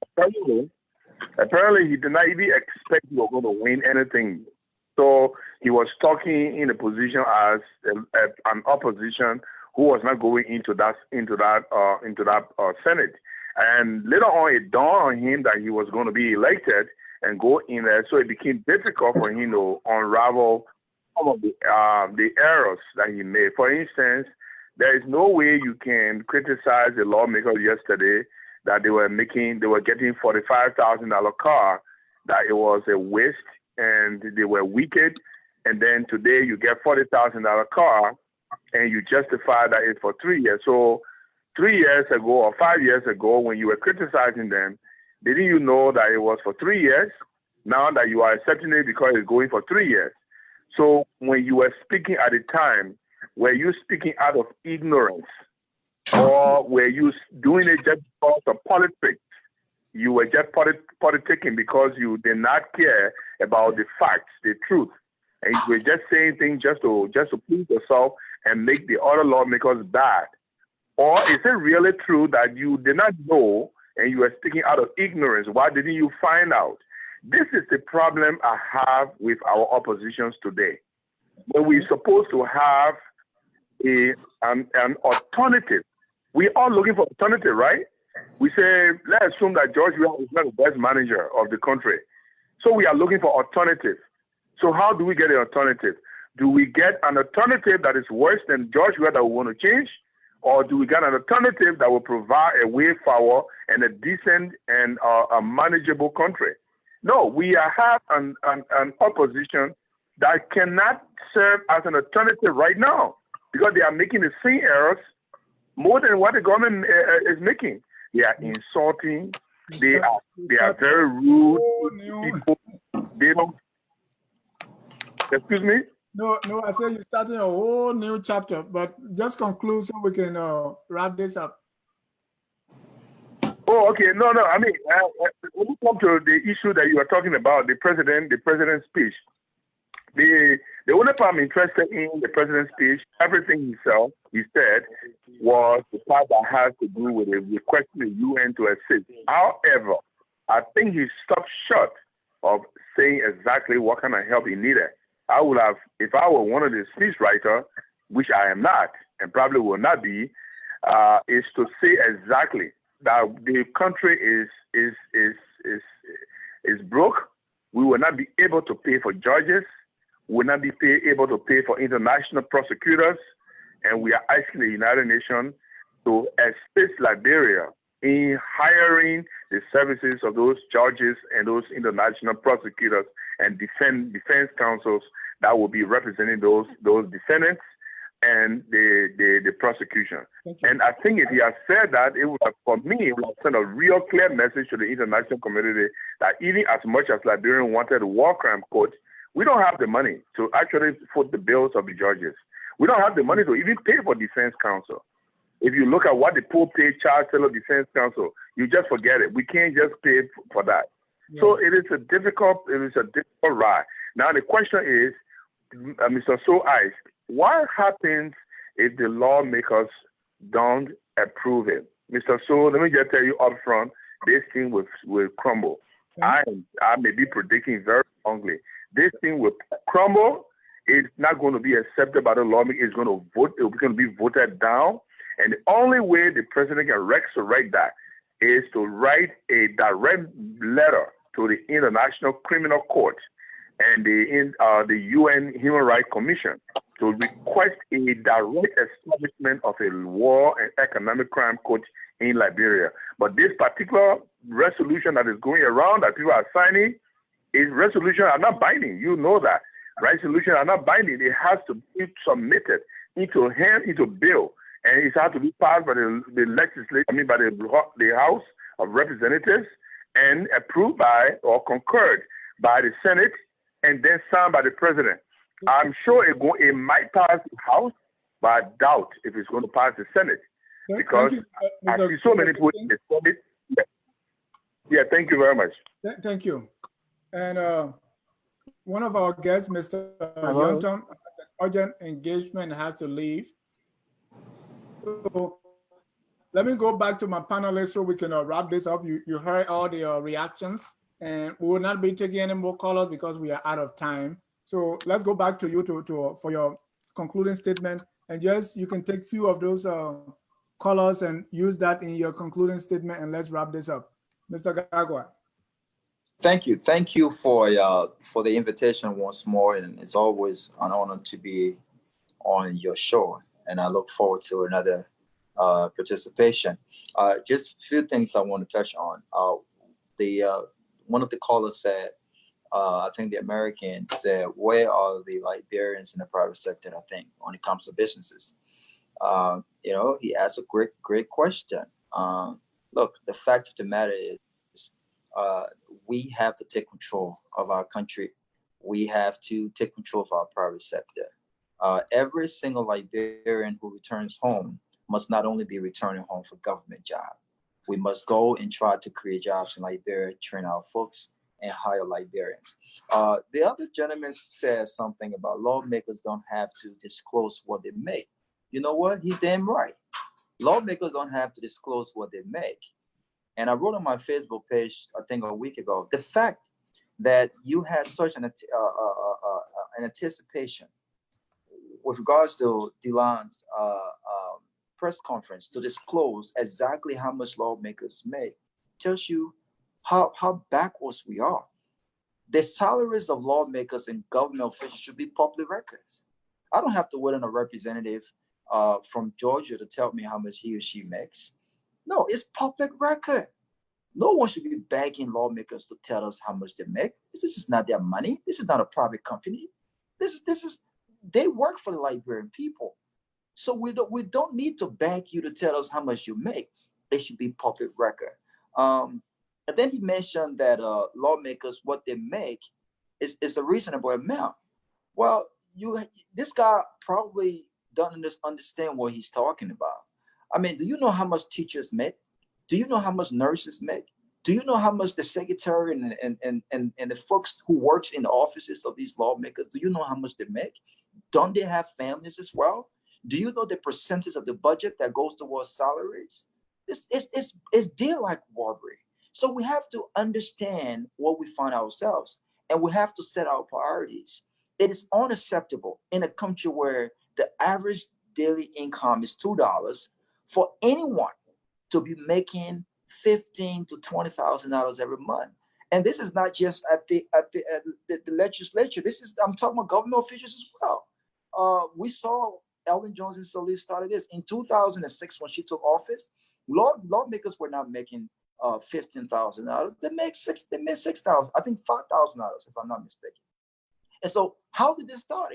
Apparently, he did not even expect he was going to win anything. So he was talking in a position as an opposition who was not going into that Senate. And later on, it dawned on him that he was going to be elected and go in there. So it became difficult for him to unravel some of the errors that he made. For instance, there is no way you can criticize the lawmakers yesterday that they were getting $45,000 car, that it was a waste and they were wicked. And then today you get $40,000 car and you justify that it's for 3 years. So 3 years ago or 5 years ago, when you were criticizing them, didn't you know that it was for 3 years? Now that you are accepting it because it's going for 3 years. So when you were speaking at the time, were you speaking out of ignorance? Or were you doing it just because of politics? You were just politicking because you did not care about the facts, the truth. And you were just saying things just to please yourself and make the other lawmakers bad. Or is it really true that you did not know and you were speaking out of ignorance? Why didn't you find out? This is the problem I have with our oppositions today. When we're supposed to have an alternative, we're all looking for alternative, right? We say, let's assume that George Weah is not the best manager of the country. So we are looking for alternative. So how do we get an alternative? Do we get an alternative that is worse than George Weah that we want to change? Or do we get an alternative that will provide a way forward and a decent and a manageable country? No, we have an opposition that cannot serve as an alternative right now because they are making the same errors more than what the government is making. They are insulting. They are very rude people. They don't. Excuse me? No, I said you're starting a whole new chapter, but just conclude so we can wrap this up. Oh, okay. No. I mean, when we come to the issue that you are talking about, the president's speech, the only part I'm interested in the president's speech, everything he said was the part that has to do with requesting the UN to assist. However, I think he stopped short of saying exactly what kind of help he needed. I would have, if I were one of the speechwriters, which I am not, and probably will not be, is to say exactly that the country is broke. We will not be able to pay for judges. We will not be able to pay for international prosecutors, and we are asking the United Nations to assist Liberia in hiring the services of those judges and those international prosecutors and defense counsels that will be representing those defendants and the prosecution. And I think if he has said that, it would have, for me, it would have sent a real clear message to the international community that even as much as Liberia wanted a war crime court, we don't have the money to actually foot the bills of the judges. We don't have the money to even pay for defense counsel. If you look at what the poor pay Charles Taylor Defense Counsel, you just forget it. We can't just pay for that. Yeah. So it is a difficult ride. Now the question is, Mr. So Ice, what happens if the lawmakers don't approve it? Mr. So, let me just tell you up front, this thing will crumble. I may be predicting very strongly. This thing will crumble. It's not going to be accepted by the lawmakers. It's going to be voted down. And the only way the president can resurrect that is to write a direct letter to the International Criminal Court and the UN Human Rights Commission to request a direct establishment of a war and economic crime court in Liberia. But this particular resolution that is going around that people are signing, resolutions are not binding. You know that. Resolutions are not binding. It has to be submitted into bill, and it has to be passed by the legislature, by the House of Representatives, and approved by or concurred by the Senate, and then signed by the President. I'm sure it might pass the House, but I doubt if it's going to pass the Senate, because I see so many people in the Senate. Yeah, thank you very much. Thank you. And one of our guests, Mr. Yonton, has an urgent engagement and have to leave. So let me go back to my panelists so we can wrap this up. You heard all the reactions, and we will not be taking any more callers because we are out of time. So let's go back to you for your concluding statement, and just you can take few of those callers and use that in your concluding statement, and let's wrap this up. Mr. Gagwa. Thank you for the invitation once more, and it's always an honor to be on your show, and I look forward to another participation. Just a few things I want to touch on. One of the callers said, I think the American said, where are the Liberians in the private sector, I think, when it comes to businesses? He asked a great question. Look, the fact of the matter is, we have to take control of our country. We have to take control of our private sector. Every single Liberian who returns home must not only be returning home for government job. We must go and try to create jobs in Liberia, train our folks, and hire Liberians. The other gentleman said something about lawmakers don't have to disclose what they make. You know what? He's damn right. Lawmakers don't have to disclose what they make. And I wrote on my Facebook page, I think a week ago, the fact that you had such an anticipation with regards to Dillon's press conference to disclose exactly how much lawmakers make tells you how backwards we are. The salaries of lawmakers and government officials should be public records. I don't have to wait on a representative from Georgia to tell me how much he or she makes. No, it's public record. No one should be begging lawmakers to tell us how much they make. This is not their money. This is not a private company. They work for the Liberian people. So we don't need to beg you to tell us how much you make. It should be public record. And then he mentioned that lawmakers, what they make is a reasonable amount. Well, this guy probably doesn't understand what he's talking about. I mean, do you know how much teachers make? Do you know how much nurses make? Do you know how much the secretary and the folks who works in the offices of these lawmakers, do you know how much they make? Don't they have families as well? Do you know the percentage of the budget that goes towards salaries? It's deal like robbery. So we have to understand what we find ourselves, and we have to set our priorities. It is unacceptable in a country where the average daily income is $2 for anyone to be making $15,000 to $20,000 every month. And this is not just at the legislature. I'm talking about government officials as well. We saw Ellen Johnson Sirleaf started this in 2006 when she took office. Lawmakers were not making $15,000. They made $6,000. I think $5,000 if I'm not mistaken. And so how did this start?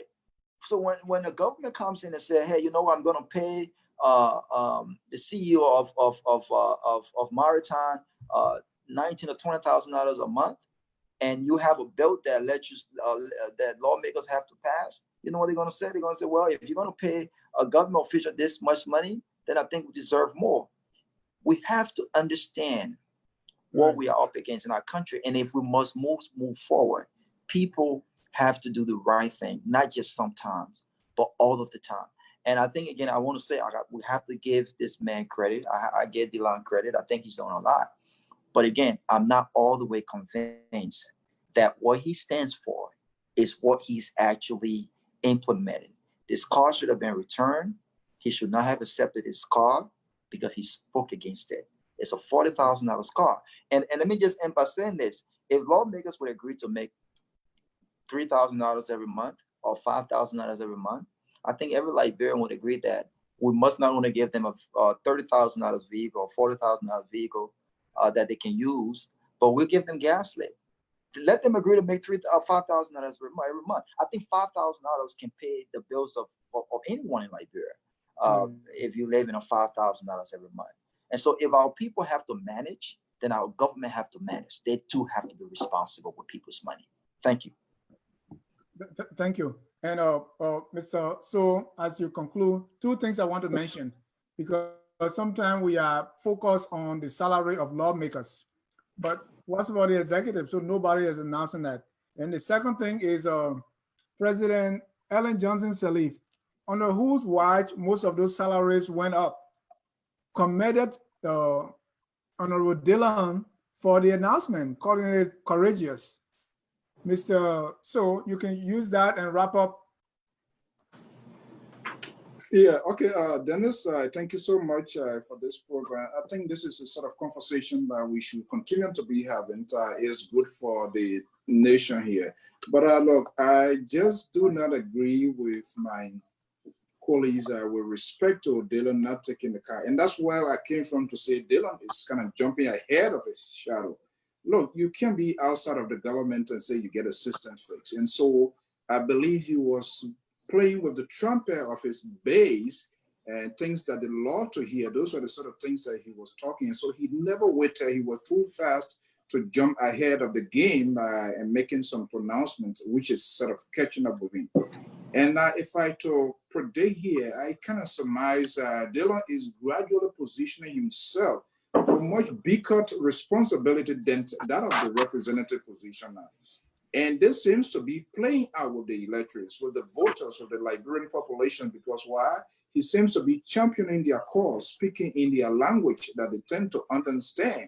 So when the government comes in and says, hey, you know what, I'm going to pay the CEO of Maritime $19,000 to $20,000 a month, and you have a bill that that lawmakers have to pass, you know what they're going to say? They're going to say, well, if you're going to pay a government official this much money, then I think we deserve more. We have to understand what we are up against in our country, and if we must move forward, people have to do the right thing, not just sometimes, but all of the time. And I think, again, I want to say we have to give this man credit. I give Dillon credit. I think he's done a lot. But again, I'm not all the way convinced that what he stands for is what he's actually implementing. This car should have been returned. He should not have accepted his car because he spoke against it. It's a $40,000 car. And let me just end by saying this. If lawmakers would agree to make $3,000 every month or $5,000 every month, I think every Liberian would agree that we must not only give them a $30,000 vehicle or $40,000 vehicle that they can use, but we'll give them gas lit. Let them agree to make $5,000 every month. I think $5,000 can pay the bills of anyone in Liberia if you live in $5,000 every month. And so if our people have to manage, then our government have to manage. They too have to be responsible with people's money. Thank you. Thank you. And Mr. So as you conclude, two things I want to mention, because sometimes we are focused on the salary of lawmakers, but what's about the executive? So nobody is announcing that. And the second thing is President Ellen Johnson Sirleaf, under whose watch most of those salaries went up, commended Honorable Dillon for the announcement, calling it courageous. Mr. So you can use that and wrap up. Yeah, okay, Dennis, thank you so much for this program. I think this is a sort of conversation that we should continue to be having. It's good for the nation here. But look, I just do not agree with my colleagues with respect to Dillon not taking the car. And that's where I came from to say Dillon is kind of jumping ahead of his shadow. Look, you can't be outside of the government and say you get assistance fix. And so I believe he was playing with the trumpet of his base and things that they love to hear. Those were the sort of things that he was talking. And so he never waited. He was too fast to jump ahead of the game and making some pronouncements, which is sort of catching up with him. And if I to predict here, I kind of surmise Dillon is gradually positioning himself for much bigger responsibility than that of the representative position now. And this seems to be playing out with the electors, with the voters of the Liberian population, because why? He seems to be championing their cause, speaking in their language that they tend to understand,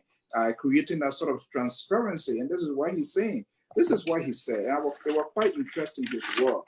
creating that sort of transparency. And this is why he's saying, this is why he said, they were quite interesting, his work.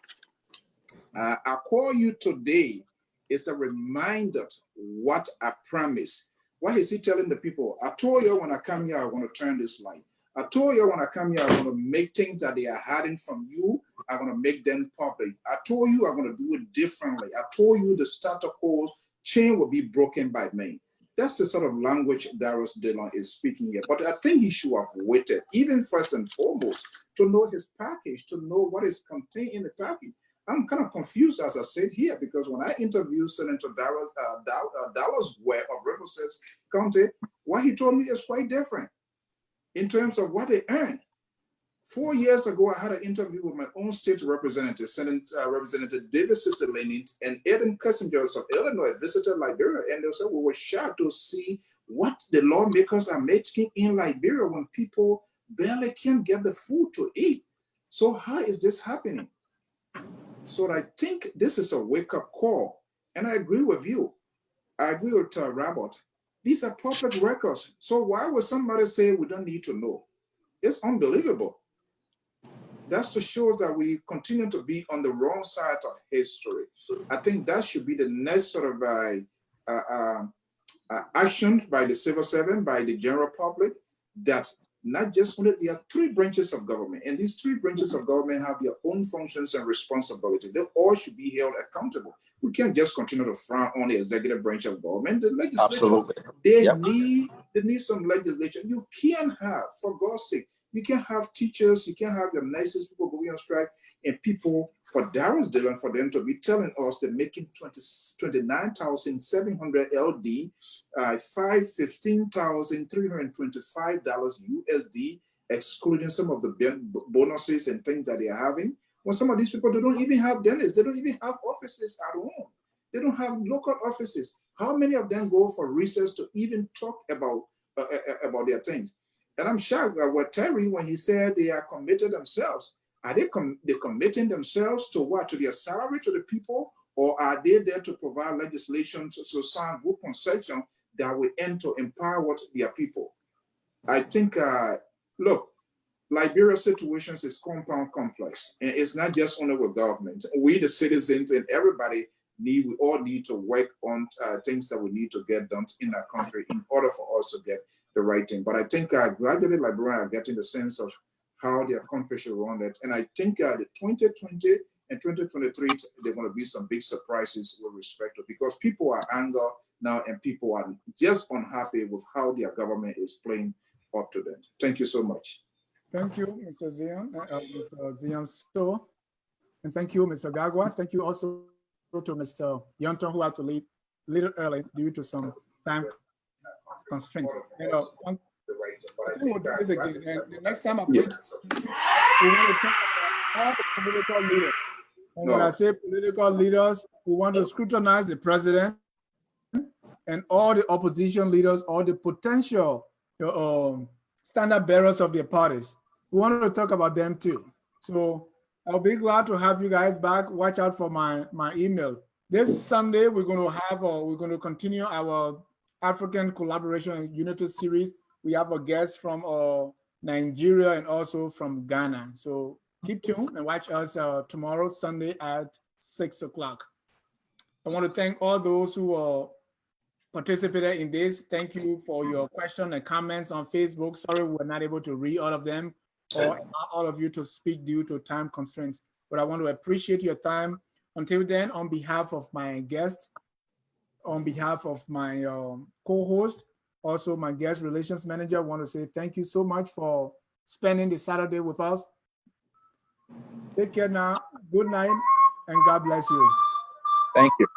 I call you today is a reminder what I promised. Why is he telling the people? I told you when I come here, I want to turn this light. I told you when I come here, I'm going to make things that they are hiding from you, I'm going to make them public. I told you I'm going to do it differently. I told you the status quo chain will be broken by me. That's the sort of language Darius Dillon is speaking here. But I think he should have waited, even first and foremost, to know his package, to know what is contained in the package. I'm kind of confused, as I said here, because when I interviewed Senator Dallas Weah of Riverside County, what he told me is quite different in terms of what they earn. 4 years ago, I had an interview with my own state representative, Representative David Cicilline and Eden Kissinger of Illinois visited Liberia, and they said we were shocked to see what the lawmakers are making in Liberia when people barely can get the food to eat. So how is this happening? So I think this is a wake-up call, and I agree with you. I agree with Robert. These are public records. So why would somebody say we don't need to know? It's unbelievable. That's to show that we continue to be on the wrong side of history. I think that should be the next sort of action by the civil servant, by the general public, that not just only there are 3 branches of government, and these 3 branches of government have their own functions and responsibility. They all should be held accountable. We can't just continue to frown on the executive branch of government. The legislature, absolutely, they need some legislation. You can't have, for God's sake, you can't have teachers, you can't have your nurses, people going on strike, and people, for Darius Dillon, for them to be telling us they're making 29,700 LD, $15,325 USD, excluding some of the bonuses and things that they are having. When some of these people, they don't even have dentists, they don't even have offices at home. They don't have local offices. How many of them go for research to even talk about their things? And I'm shocked with Terry when he said they are committed themselves. Are they committing themselves to what? To their salary, to the people? Or are they there to provide legislation to some good concession that will end to empower their people? I think, look, Liberia's situation is compound complex. And it's not just only with government. We, the citizens, and everybody, we all need to work on things that we need to get done in our country in order for us to get the right thing. But I think gradually Liberians are getting the sense of how their country should run it. And I think the 2020 and 2023, they're going to be some big surprises with respect to, because people are angry now and people are just unhappy with how their government is playing up to them. Thank you so much. Thank you, Mr. Zion So, and thank you, Mr. Gagwa. Thank you also to Mr. Yonton, who had to leave a little early due to some time constraints. I think we'll do this again. And the next time I bring, we want to talk about all the political leaders. And when I say political leaders, we want to scrutinize the president and all the opposition leaders, all the potential standard bearers of their parties. We want to talk about them too. So I'll be glad to have you guys back. Watch out for my email. This Sunday, we're going to continue our African Collaboration and Unity series. We have a guest from Nigeria and also from Ghana. So keep tuned and watch us tomorrow, Sunday at 6 o'clock. I want to thank all those who participated in this. Thank you for your questions and comments on Facebook. Sorry we were not able to read all of them or all of you to speak due to time constraints, but I want to appreciate your time. Until then, on behalf of my guest, on behalf of my co-host, also my guest relations manager, I want to say thank you so much for spending the Saturday with us. Take care now, good night, and God bless you. Thank you.